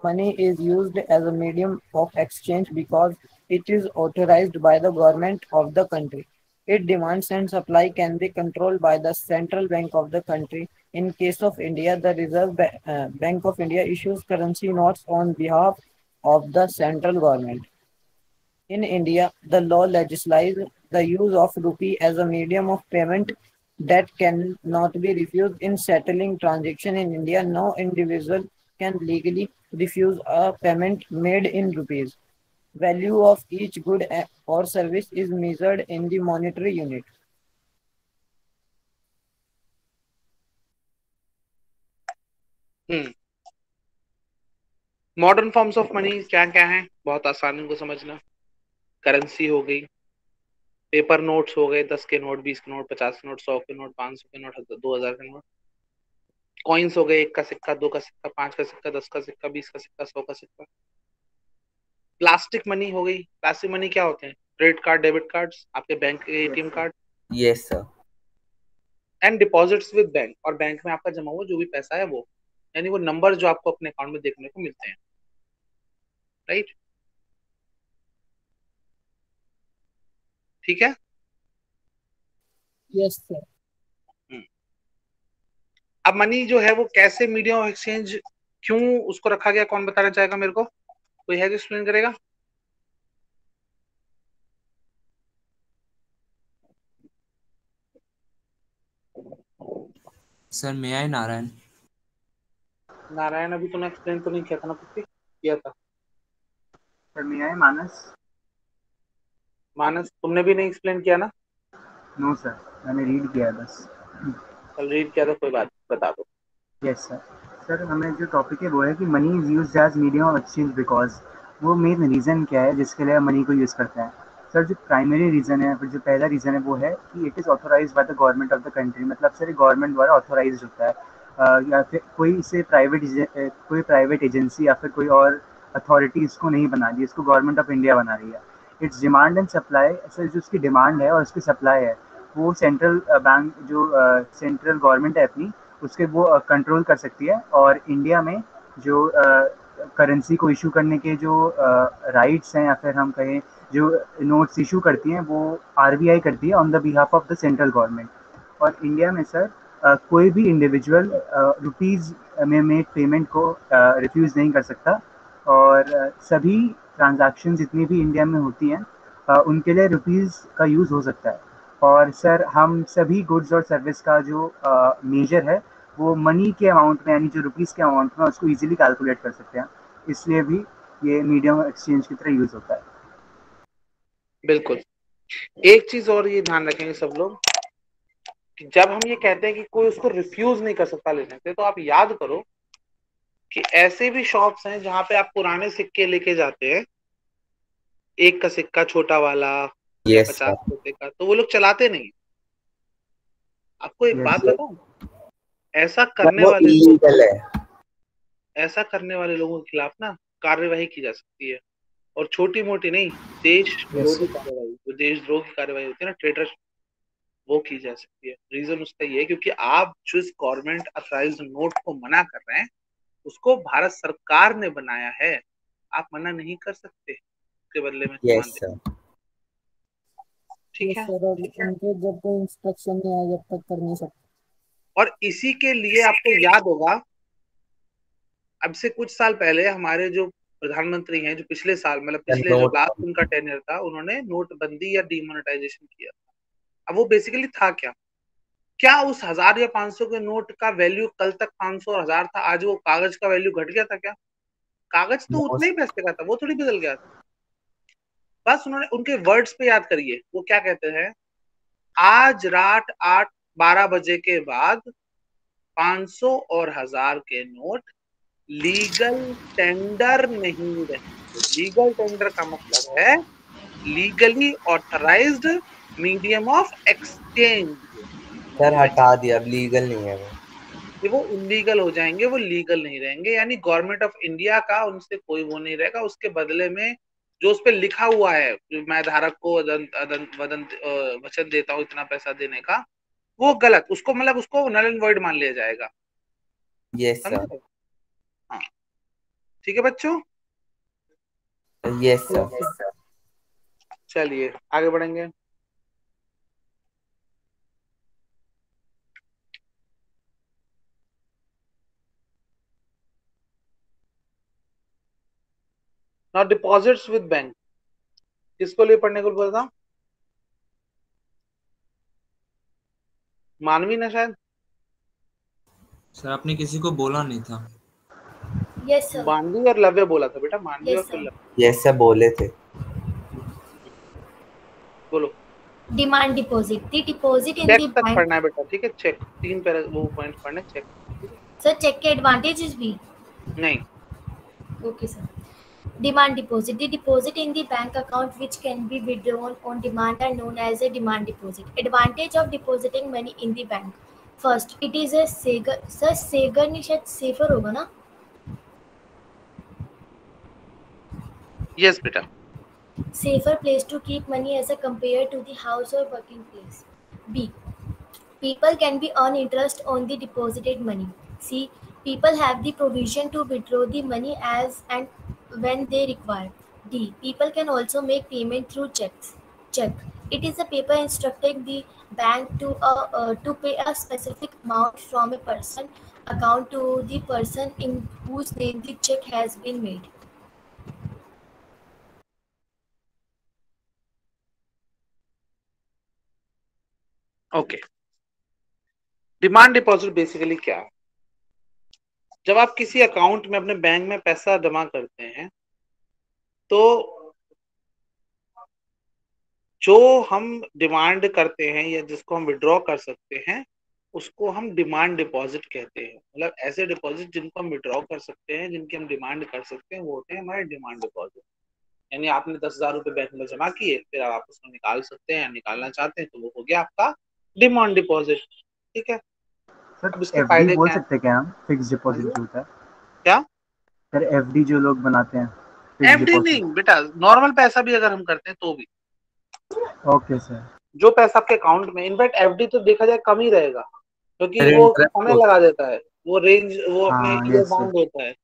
Money is used as a medium of exchange because it is authorized by the government of the country. Its demand and supply can be controlled by the central bank of the country. In case of India, the Reserve Bank of India issues currency notes on behalf of the central government. In India, the law legislates the use of rupee as a medium of payment that cannot be refused. In settling transaction in India, no individual can legally refuse a payment made in rupees. Value of each good or service is measured in the monetary unit. Modern forms of money क्या क्या है, बहुत आसान इनको समझना। Currency हो गई, paper notes हो गए, 10 के नोट, 20 के नोट, 50 के नोट, 100 के नोट, 500 के नोट, 2000 के नोट। कॉइन्स हो गए, 1 का सिक्का, 2 का सिक्का, 5 का सिक्का, 10 का सिक्का, 20 का सिक्का, 100 का सिक्का। प्लास्टिक मनी हो गई। प्लास्टिक मनी क्या होते हैं? क्रेडिट कार्ड, डेबिट कार्ड्स, आपके बैंक के ATM card. Yes sir. And deposits with bank, और बैंक में आपका जमा हुआ जो भी पैसा है वो, यानी वो नंबर जो आपको अपने अकाउंट में देखने को मिलते हैं, राइट? ठीक है। Yes sir. अब मनी जो है वो कैसे मीडियम ऑफ एक्सचेंज, क्यों उसको रखा गया, कौन बताना चाहेगा मेरे को? कोई है जो एक्सप्लेन करेगा? सर मे आई नारायण। नारायण, अभी तूने एक्सप्लेन तो नहीं किया था ना? कुछ किया था। सर मे आई मानस। मानस, तुमने भी नहीं एक्सप्लेन किया ना? नो सर, मैंने रीड किया है बस। कल रीड किया था, कोई बात, बता दो। Yes sir. सर हमें जो टॉपिक है वो है कि money is used as medium of exchange because, वो मेन रीज़न क्या है जिसके लिए मनी को यूज़ करते हैं। सर जो प्राइमरी रीज़न है, फिर जो पहला रीज़न है वो है कि it is authorise by the government of the country, मतलब सर गवर्नमेंट द्वारा ऑथोराइज होता है। या फिर कोई इसे प्राइवेट एजेंसी या फिर कोई और अथॉरिटी इसको नहीं बना रही, इसको गवर्नमेंट ऑफ इंडिया बना रही है। It's demand and supply, sir जो उसकी डिमांड है और उसकी सप्लाई है वो सेंट्रल बैंक जो सेंट्रल गवर्नमेंट है अपनी, उसके वो कंट्रोल कर सकती है। और इंडिया में जो करेंसी को इशू करने के जो राइट्स हैं, या फिर हम कहें जो नोट्स इशू करती हैं, वो आरबीआई करती है on the behalf of the central government. और इंडिया में सर कोई भी इंडिविजुअल रुपीज़ में मेड पेमेंट को रिफ्यूज़ नहीं कर सकता। और सभी ट्रांजैक्शन जितनी भी इंडिया में होती हैं उनके लिए रुपीज़ का यूज़ हो सकता है। और सर हम सभी गुड्स और सर्विस का जो मेजर है वो मनी के अमाउंट में, यानी जो रुपीज़ के अमाउंट में, उसको इजीली कैलकुलेट कर सकते हैं। इसलिए भी ये मीडियम एक्सचेंज की तरह यूज़ होता है। बिल्कुल। एक चीज और ये ध्यान रखेंगे सब लोग कि जब हम ये कहते हैं कि कोई उसको रिफ्यूज नहीं कर सकता लेने से, तो आप याद करो कि ऐसे भी शॉप्स हैं जहां पे आप पुराने सिक्के लेके जाते हैं, 1 का सिक्का छोटा वाला या यस 50 सर। पैसे का, तो वो लोग चलाते नहीं। आपको एक यस बात सर। बताऊं, ऐसा सर करने वो वाले लोग, इलीगल है। ऐसा करने वाले लोगों के खिलाफ ना कार्यवाही की जा सकती है। और छोटी मोटी नहीं, देश यस विरोधी कार्यवाही, जो देशद्रोह की कार्यवाही होती है ना, ट्रेडर, वो की जा सकती है। रीजन उसका ये है क्योंकि आप जिस गवर्नमेंट अथराइज्ड नोट को मना कर रहे हैं उसको भारत सरकार ने बनाया है, आप मना नहीं कर सकते उसके बदले में सामान यस दे। सर। ठीक यस है। सर, और उनके जब कोई इंस्ट्रक्शन नहीं आए जब तक कर नहीं सकते। और इसी के लिए आपको याद होगा, अब से कुछ साल पहले हमारे जो प्रधानमंत्री हैं, जो पिछले साल, मतलब पिछले जो नोट। लास्ट उनका टेन्योर था, उन्होंने नोटबंदी या डीमोनेटाइजेशन किया। अब वो बेसिकली था क्या? क्या उस 1000 या 500 के नोट का वैल्यू कल तक 500 और 1000 था, आज वो कागज का वैल्यू घट गया था क्या? कागज तो नो उतने ही पैसे का था, वो थोड़ी बदल गया था। बस उन्होंने उनके वर्ड्स पे याद करिए, वो क्या कहते हैं, आज रात 8-12 बजे के बाद 500 और 1000 के नोट लीगल टेंडर नहीं रहेंगे। लीगल टेंडर का मतलब है legally authorised medium of exchange. Sir हटा दिया, अब लीगल नहीं है वो। वो इलीगल हो जाएंगे, वो लीगल नहीं रहेंगे। यानी गवर्नमेंट ऑफ इंडिया का उनसे कोई वो नहीं रहेगा। उसके बदले में जो उस पर लिखा हुआ है, मैं धारक को वचन देता हूँ इतना पैसा देने का, वो गलत, उसको मतलब उसको नल एंड वॉइड मान लिया जाएगा। यस समझ सर। रहे? हाँ, ठीक है बच्चों, यस यस सर। सर। चलिए आगे बढ़ेंगे। Now deposits with bank. किसको लिए पढ़ने को बोला था? मानवी ने शायद। सर आपने किसी को बोला नहीं था। Yes sir. मानवी और लव्य बोला था बेटा, मानवी और यस फिर सर। लव्य। यस सर बोले थे। बोलो। Demand deposit, the deposit in cheque the तक बैंक। पढ़ना है बेटा, ठीक है? चेक 3 पैरा वो पॉइंट पढ़ने, चेक। सर चेक के एडवांटेजेस भी? नहीं। Okay sir. Demand deposit. The deposit in the bank account which can be withdrawn on demand are known as a demand deposit. Advantage of depositing money in the bank. First, it is a safer. Sir, safer नहीं शायद safer होगा ना? Yes बेटा। Safer place to keep money as a compared to the house or working place. B. People can be earn interest on the deposited money. C. People have the provision to withdraw the money as and when they require. D. People can also make payment through checks. Check. It is a paper instructing the bank to pay a specific amount from a person account to the person in whose name the check has been made. Okay. Demand deposit basically क्या है? जब आप किसी account में अपने bank में पैसा जमा करते हैं तो जो हम डिमांड करते हैं या जिसको हम विड्रॉ कर सकते हैं उसको हम डिमांड डिपॉजिट कहते हैं। मतलब ऐसे डिपॉजिट जिनको हम विड्रॉ कर सकते हैं, जिनकी हम डिमांड कर सकते हैं, वो होते हैं हमारे डिमांड डिपॉजिट। यानी आपने 10,000 रुपए बैंक में जमा किए, फिर आप उसको निकाल सकते हैं, निकालना चाहते हैं तो वो हो गया आपका डिमांड डिपॉजिट। ठीक है। सर अब इसके एफडी फायदे बोल क्या हैं? सकते हैं क्या हम? फिक्स डिपॉजिट जो होता है क्या? सर, एफडी जो लोग बनाते हैं फिक्स एफडी डिपॉजिट। नहीं बेटा, नॉर्मल पैसा भी अगर हम करते हैं तो भी, ओके सर। जो पैसा आपके अकाउंट में, इनफैक्ट एफडी तो देखा जाए कम ही रहेगा क्योंकि सर वो इंटरेस्ट समय होता लगा देता है, वो रेंज वो अपने हाँ ईयर यस सर। बाउंड होता है, है।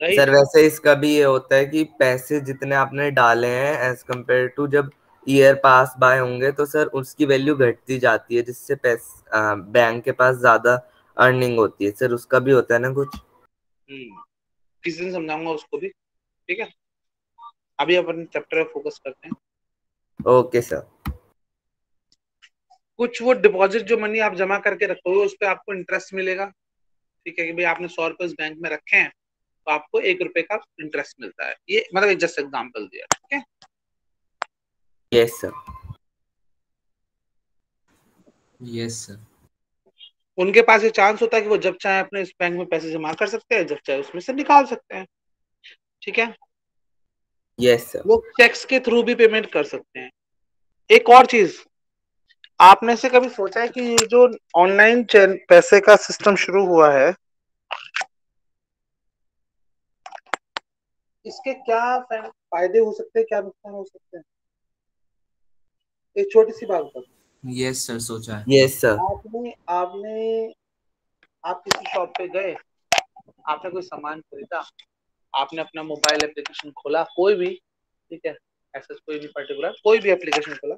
राइट? सर वैसे इसका भी ये होता है कि पैसे जितने आपने डाले हैं एज कम्पेयर टू जब ईयर पास बाय होंगे तो सर उसकी वैल्यू घटती जाती है, जिससे बैंक के पास ज्यादा अर्निंग होती है। सर उसका भी होता है ना कुछ? किसी दिन समझाऊंगा उसको भी, ठीक है? अभी अपन चैप्टर पे फोकस करते हैं। Okay sir. कुछ वो डिपॉजिट जो मनी आप जमा करके रखोगे उस पर आपको इंटरेस्ट मिलेगा। ठीक है कि भाई आपने 100 रुपए उस बैंक में रखे हैं तो आपको 1 रुपए का इंटरेस्ट मिलता है। ये मतलब एक जस्ट एग्जांपल दिया, ठीक है? Yes sir. Yes sir. उनके पास ये चांस होता है कि वो जब चाहे अपने इस बैंक में पैसे जमा कर सकते हैं, जब चाहे उसमें से निकाल सकते हैं। ठीक है। Yes sir. वो चेक्स के थ्रू भी पेमेंट कर सकते हैं। एक और चीज, आपने से कभी सोचा है कि ये जो ऑनलाइन पैसे का सिस्टम शुरू हुआ है, इसके क्या फायदे हो सकते हैं, क्या नुकसान हो सकते हैं? एक छोटी सी बात बता। यस सर, सोचा है। Yes sir. आप किसी शॉप पे गए, आपने कोई सामान खरीदा, आपने अपना मोबाइल एप्लीकेशन खोला, कोई भी, ठीक है, ऐसा कोई भी पर्टिकुलर कोई भी एप्लीकेशन खोला,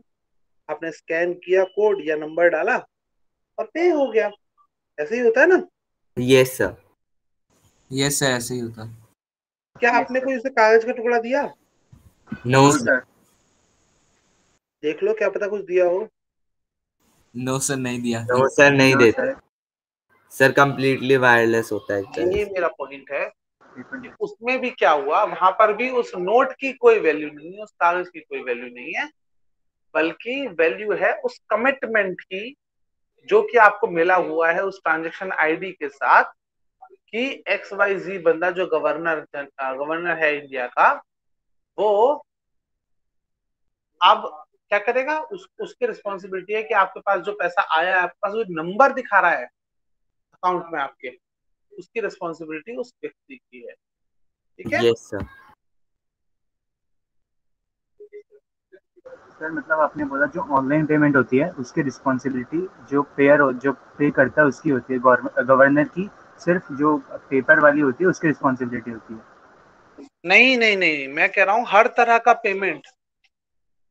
आपने स्कैन किया कोड या नंबर डाला और पे हो गया। ऐसे ही होता है ना? Yes sir. यस सर, ऐसे ही होता है। क्या आपने कोई उसे कागज का टुकड़ा दिया? No sir. देख लो, क्या पता कुछ दिया हो। नो सर, नहीं दिया। नो सर नहीं देते सर, कंप्लीटली वायरलेस होता है। ये मेरा पॉइंट है। उसमें भी क्या हुआ, वहां पर भी उस नोट की कोई वैल्यू नहीं है, उस कागज की कोई वैल्यू नहीं है, बल्कि वैल्यू है उस कमिटमेंट की जो कि आपको मिला हुआ है उस आईडी के साथ कि XYZ बंदा जो गवर्नर है इंडिया का, वो अब क्या करेगा, उसकी रिस्पॉन्सिबिलिटी है कि आपके पास जो पैसा आया है, आपके पास जो नंबर दिखा रहा है अकाउंट में आपके, उसकी रिस्पॉन्सिबिलिटी उस व्यक्ति की है। ठीक है? Yes sir. सर मतलब आपने बोला जो ऑनलाइन पेमेंट होती है उसकी रिस्पॉन्सिबिलिटी जो पे करता है उसकी होती है, गवर्नर की सिर्फ जो पेपर वाली होती है उसकी रिस्पॉन्सिबिलिटी होती है। नहीं, मैं कह रहा हूँ हर तरह का पेमेंट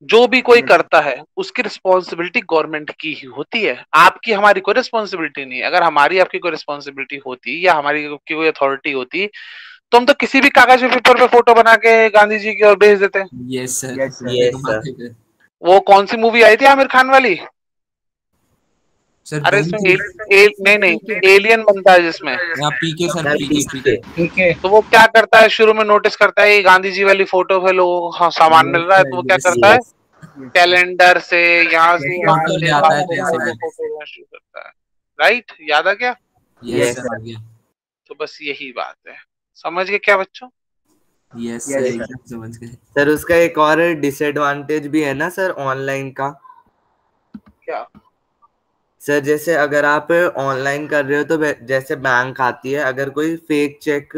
जो भी कोई करता है उसकी रिस्पॉन्सिबिलिटी गवर्नमेंट की ही होती है, आपकी हमारी कोई रिस्पॉन्सिबिलिटी नहीं है। अगर हमारी आपकी कोई रिस्पॉन्सिबिलिटी होती या हमारी की कोई अथॉरिटी होती तुम तो किसी भी कागज पे पेपर पे फोटो बना के गांधी जी की और भेज देते हैं। Yes sir, Yes, sir. Yes, sir. वो कौन सी मूवी आई थी आमिर खान वाली? सर अरे धूम इसमें थी। नहीं एलियन बनता है जिसमें। यहाँ पीके सर, Sir, पीके PK. पीके। ठीक है। तो वो क्या करता है, शुरू में नोटिस करता है ये गांधी जी वाली फोटो पे लोगों को सामान मिल रहा है, तो वो क्या Yes, करता है, Yes. कैलेंडर से यहाँ से यहाँ फोटो से ले आता है सारे पैसे सारे में। फोटो लेना शुरू करता है। राइट, याद आ गया? यस Yes, सर, आ गया। तो बस यही बात है, समझ गए क्या बच्चों? Yes Yes, sir, sir. एकदम समझ गए। सर उसका एक और डिसएडवांटेज भी है ना सर ऑनलाइन का। क्या? सर जैसे अगर आप ऑनलाइन कर रहे हो तो जैसे बैंक आती है, अगर कोई फेक चेक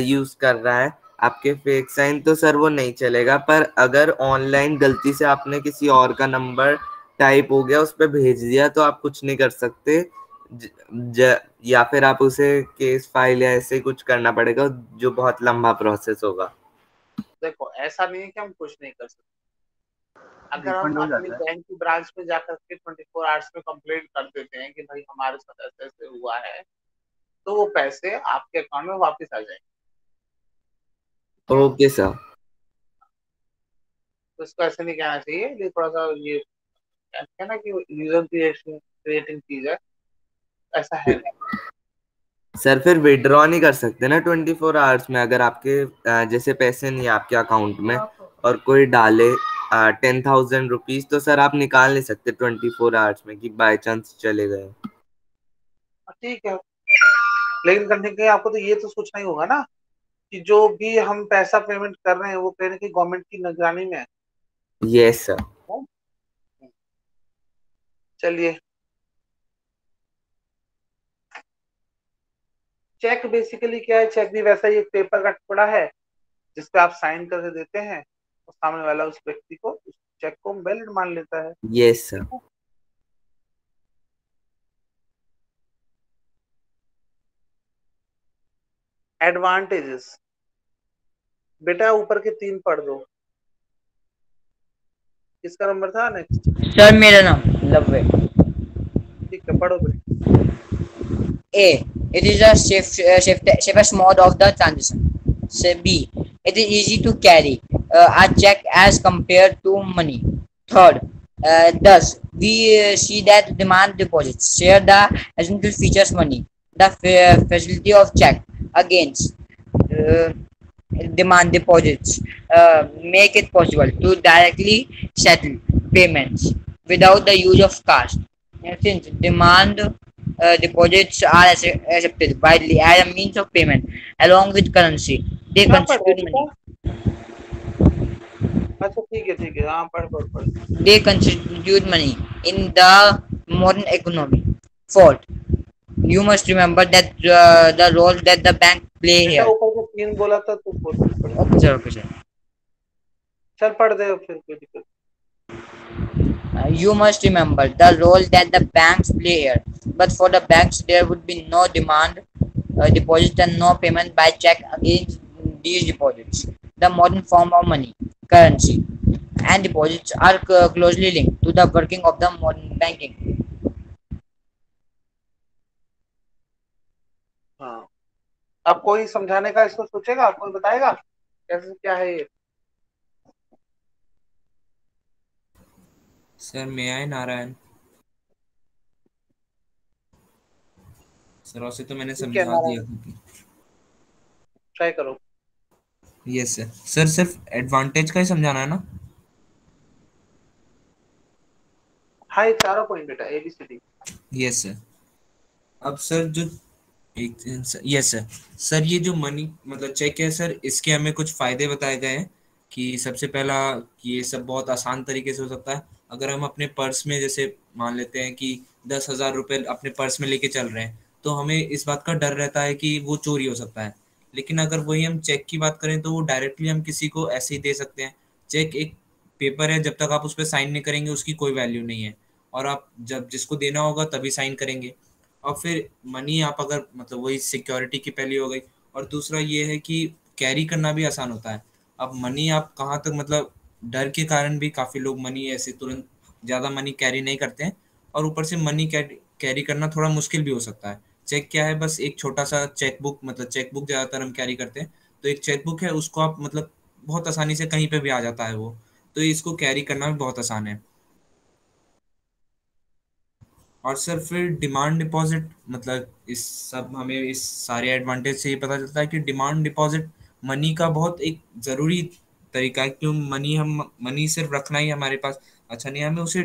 यूज कर रहा है आपके फेक साइन, तो सर वो नहीं चलेगा। पर अगर ऑनलाइन गलती से आपने किसी और का नंबर टाइप हो गया उस पर भेज दिया तो आप कुछ नहीं कर सकते। या फिर आप उसे केस फाइल या ऐसे कुछ करना पड़ेगा जो बहुत लंबा प्रोसेस होगा। देखो ऐसा नहीं है कि हम कुछ नहीं कर सकते। अगर हम Refund हो अपनी जाता है. बैंक की ब्रांच में जाकर के 24 आवर्स में कंप्लेंट कर देते हैं कि भाई हमारे साथ ऐसे ऐसे हुआ है, तो वो पैसे आपके अकाउंट में वापस आ जाएंगे। Okay sir. तो इसको ऐसे नहीं कहना चाहिए, ये थोड़ा सा ये कहते हैं ना कि यूजर क्रिएटिंग चीज है, ऐसा है नहीं। सर फिर विड्रॉ नहीं कर सकते ना 24 आवर्स में? अगर आपके जैसे पैसे नहीं है आपके अकाउंट में और कोई डाले 10,000 रुपीज, तो सर आप निकाल नहीं सकते 24 आवर्स में कि बाय चांस चले गए। ठीक है, लेकिन करने के लिए आपको तो ये तो सोचना ही होगा ना कि जो भी हम पैसा पेमेंट कर रहे हैं वो कहीं ना कहीं गवर्नमेंट की निगरानी में है। Yes sir. चलिए, चेक बेसिकली क्या है? चेक भी वैसा ही एक पेपर का टुकड़ा है जिसपे आप साइन करके देते हैं और सामने वाला उस व्यक्ति को उस चेक को वैलिड मान लेता है। Yes sir. एडवांटेजेस बेटा ऊपर के 3 पढ़ दो। किसका नंबर था नेक्स्ट? सर मेरा नाम लव्य। ठीक है, पढ़ो बेटा। A. It is the safest mode of the transaction. Say B. It is easy to carry a check as compared to money. Third, thus we see that demand deposits share the essential features money. The facility of check against demand deposits make it possible to directly settle payments without the use of cash. Since demand deposits are accepted widely as a means of payment along with currency, they क्या पढ़ रहे constitute हो money. बेटा? अच्छा ठीक है, हाँ पढ़। They constitute money in the modern economy. Fourth, you must remember that the role that the bank play बेटा here. ऊपर से 3 बोला था तो पढ़। Okay, sir. चल पढ़ दे फिर, कोई दिक्कत। You must remember the role that the banks play here. But for the banks, there would be no demand deposit and no payment by check against these deposits. The modern form of money, currency, and deposits are closely linked to the working of the modern banking. हाँ, अब कोई समझाने का इसको सोचेगा, कोई बताएगा कैसे क्या है ये? सर मैं आए नारायण सर, उसे तो मैंने ठीक है समझा दिया। नारायण, ट्राई करो। Yes sir. सर सिर्फ एडवांटेज का ही समझाना है ना? हाँ, ये चारों पॉइंट बेटा, ABCD। Yes sir. अब सर जो एक यस सर। सर ये जो मनी मतलब चेक है सर, इसके हमें कुछ फायदे बताए गए हैं कि सबसे पहला कि ये सब बहुत आसान तरीके से हो सकता है। अगर हम अपने पर्स में जैसे मान लेते हैं कि 10,000 रुपये अपने पर्स में लेके चल रहे हैं, तो हमें इस बात का डर रहता है कि वो चोरी हो सकता है। लेकिन अगर वही हम चेक की बात करें तो वो डायरेक्टली हम किसी को ऐसे ही दे सकते हैं। चेक एक पेपर है, जब तक आप उस पर साइन नहीं करेंगे उसकी कोई वैल्यू नहीं है, और आप जब जिसको देना होगा तभी साइन करेंगे। और फिर मनी आप अगर मतलब वही सिक्योरिटी की पहली हो गई, और दूसरा ये है कि कैरी करना भी आसान होता है। अब मनी आप कहाँ तक मतलब डर के कारण भी काफ़ी लोग मनी ऐसे तुरंत ज़्यादा मनी कैरी नहीं करते हैं, और ऊपर से मनी कैरी करना थोड़ा मुश्किल भी हो सकता है। चेक क्या है, बस एक छोटा सा चेक बुक, मतलब चेक बुक ज्यादातर हम कैरी करते हैं, तो एक चेक बुक है, उसको आप मतलब बहुत आसानी से कहीं पे भी आ जाता है वो, तो इसको कैरी करना भी बहुत आसान है। और सर फिर डिमांड डिपॉजिट, मतलब इस सब हमें इस सारे एडवांटेज से ये पता चलता है कि डिमांड डिपॉजिट मनी का बहुत एक ज़रूरी तरीका है, क्यों मनी हम मनी सिर्फ रखना ही हमारे पास अच्छा नहीं है, हमें उसे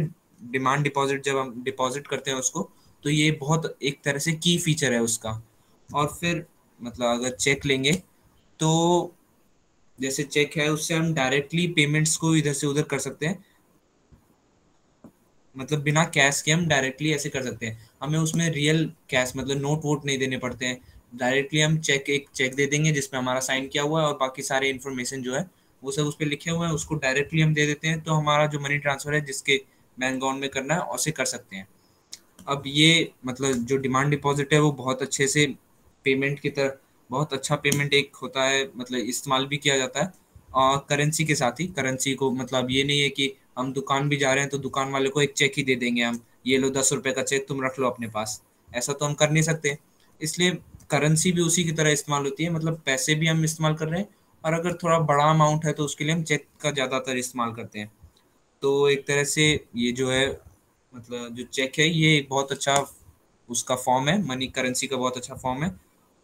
डिमांड डिपॉजिट जब हम डिपॉजिट करते हैं उसको, तो ये बहुत एक तरह से की फीचर है उसका। और फिर मतलब अगर चेक लेंगे तो जैसे चेक है उससे हम डायरेक्टली पेमेंट्स को इधर से उधर कर सकते हैं, मतलब बिना कैश के हम डायरेक्टली ऐसे कर सकते हैं, हमें उसमें रियल कैश मतलब नोट वोट नहीं देने पड़ते हैं, डायरेक्टली हम एक चेक दे देंगे जिसमें हमारा साइन किया हुआ है और बाकी सारे इन्फॉर्मेशन जो है वो सब उस पर लिखे हुए हैं, उसको डायरेक्टली हम दे देते हैं, तो हमारा जो मनी ट्रांसफर है जिसके बैंक अकाउंट में करना है उसे कर सकते हैं। अब ये मतलब जो डिमांड डिपॉजिट है वो बहुत अच्छे से पेमेंट की तरह, बहुत अच्छा पेमेंट एक होता है, मतलब इस्तेमाल भी किया जाता है और करेंसी के साथ ही, करेंसी को मतलब ये नहीं है कि हम दुकान भी जा रहे हैं तो दुकान वाले को एक चेक ही दे देंगे हम, ये लो 10 रुपए का चेक तुम रख लो अपने पास, ऐसा तो हम कर नहीं सकते। इसलिए करेंसी भी उसी की तरह इस्तेमाल होती है, मतलब पैसे भी हम इस्तेमाल कर रहे हैं, और अगर थोड़ा बड़ा अमाउंट है तो उसके लिए हम चेक का ज़्यादातर इस्तेमाल करते हैं। तो एक तरह से ये जो है मतलब जो चेक है ये एक बहुत अच्छा उसका फॉर्म है, मनी करेंसी का बहुत अच्छा फॉर्म है।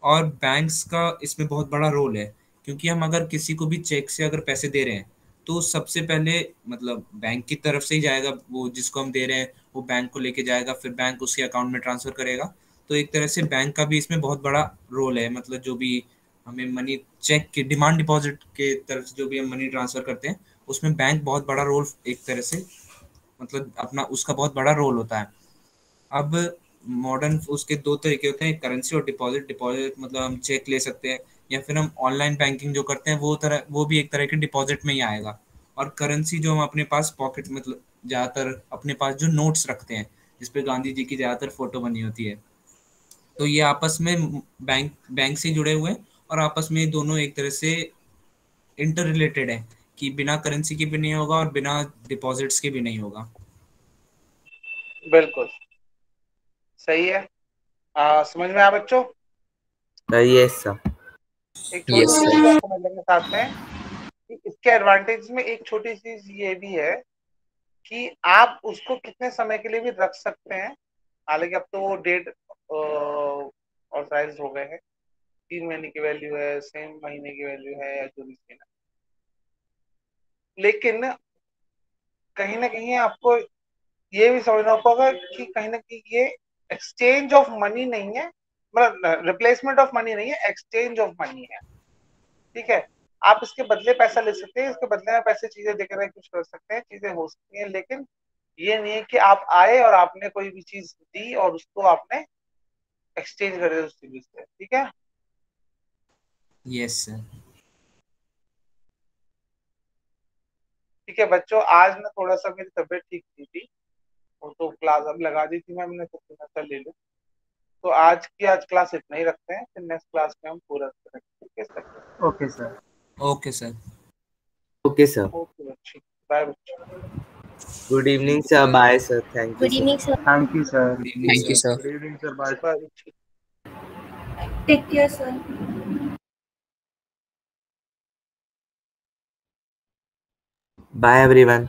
और बैंक्स का इसमें बहुत बड़ा रोल है, क्योंकि हम अगर किसी को भी चेक से अगर पैसे दे रहे हैं तो सबसे पहले मतलब बैंक की तरफ से ही जाएगा, वो जिसको हम दे रहे हैं वो बैंक को लेके जाएगा, फिर बैंक उसके अकाउंट में ट्रांसफर करेगा। तो एक तरह से बैंक का भी इसमें बहुत बड़ा रोल है, मतलब जो भी हमें मनी चेक के डिमांड डिपॉजिट के तरफ से जो भी हम मनी ट्रांसफर करते हैं उसमें बैंक बहुत बड़ा रोल एक तरह से मतलब अपना उसका बहुत बड़ा रोल होता है। अब मॉडर्न उसके दो तरीके होते हैं, करेंसी और डिपॉजिट। डिपॉजिट मतलब हम चेक ले सकते हैं या फिर हम ऑनलाइन बैंकिंग जो करते हैं वो भी एक तरह के डिपॉजिट में ही आएगा। और करेंसी जो हम अपने पास पॉकेट मतलब ज़्यादातर अपने पास जो नोट्स रखते हैं जिसपे गांधी जी की ज़्यादातर फोटो बनी होती है, तो ये आपस में बैंक बैंक से जुड़े हुए हैं और आपस में दोनों एक तरह से इंटर रिलेटेड है, कि बिना करेंसी के भी नहीं होगा और बिना डिपॉजिट्स के भी नहीं होगा। बिल्कुल सही है। समझ में आया बच्चों? Yes sir. एक छोटी Yes, सी sir. चीज और समझ लेंगे साथ में कि इसके एडवांटेज में एक छोटी चीज ये भी है कि आप उसको कितने समय के लिए भी रख सकते हैं। हालांकि अब तो वो डेट ऑथराइज हो गए हैं, 3 महीने की वैल्यू है, सेम महीने की वैल्यू है, या जो भी सीन है, लेकिन कहीं ना कहीं आपको ये भी समझना होगा कि कहीं ना कहीं ये एक्सचेंज ऑफ मनी नहीं है, मतलब रिप्लेसमेंट ऑफ मनी नहीं है, एक्सचेंज ऑफ मनी है। ठीक है, आप इसके बदले पैसा ले सकते हैं, इसके बदले में पैसे चीजें देकर कुछ कर सकते हैं, चीजें हो सकती हैं, लेकिन ये नहीं है कि आप आए और आपने कोई भी चीज दी और उसको आपने एक्सचेंज कर दिया उस चीज से। ठीक है, यस सर। ठीक है बच्चों, आज ना थोड़ा सा मेरी तबीयत ठीक नहीं थी, और तो क्लास अब लगा दी थी मैंने, तो सेमेस्टर ले लूं, तो आज क्लास इतना ही रखते हैं, फिर नेक्स्ट क्लास में हम पूरा करेंगे। ठीक है sir? Okay sir. Okay sir. Okay sir. Okay बच्चे, बाय बच्चे। Good evening sir, bye sir, thank you good sir. Evening sir. Thank you sir. Good evening Thank you, sir. sir. Good evening sir, bye बच्चे। Take care sir. Bye everyone.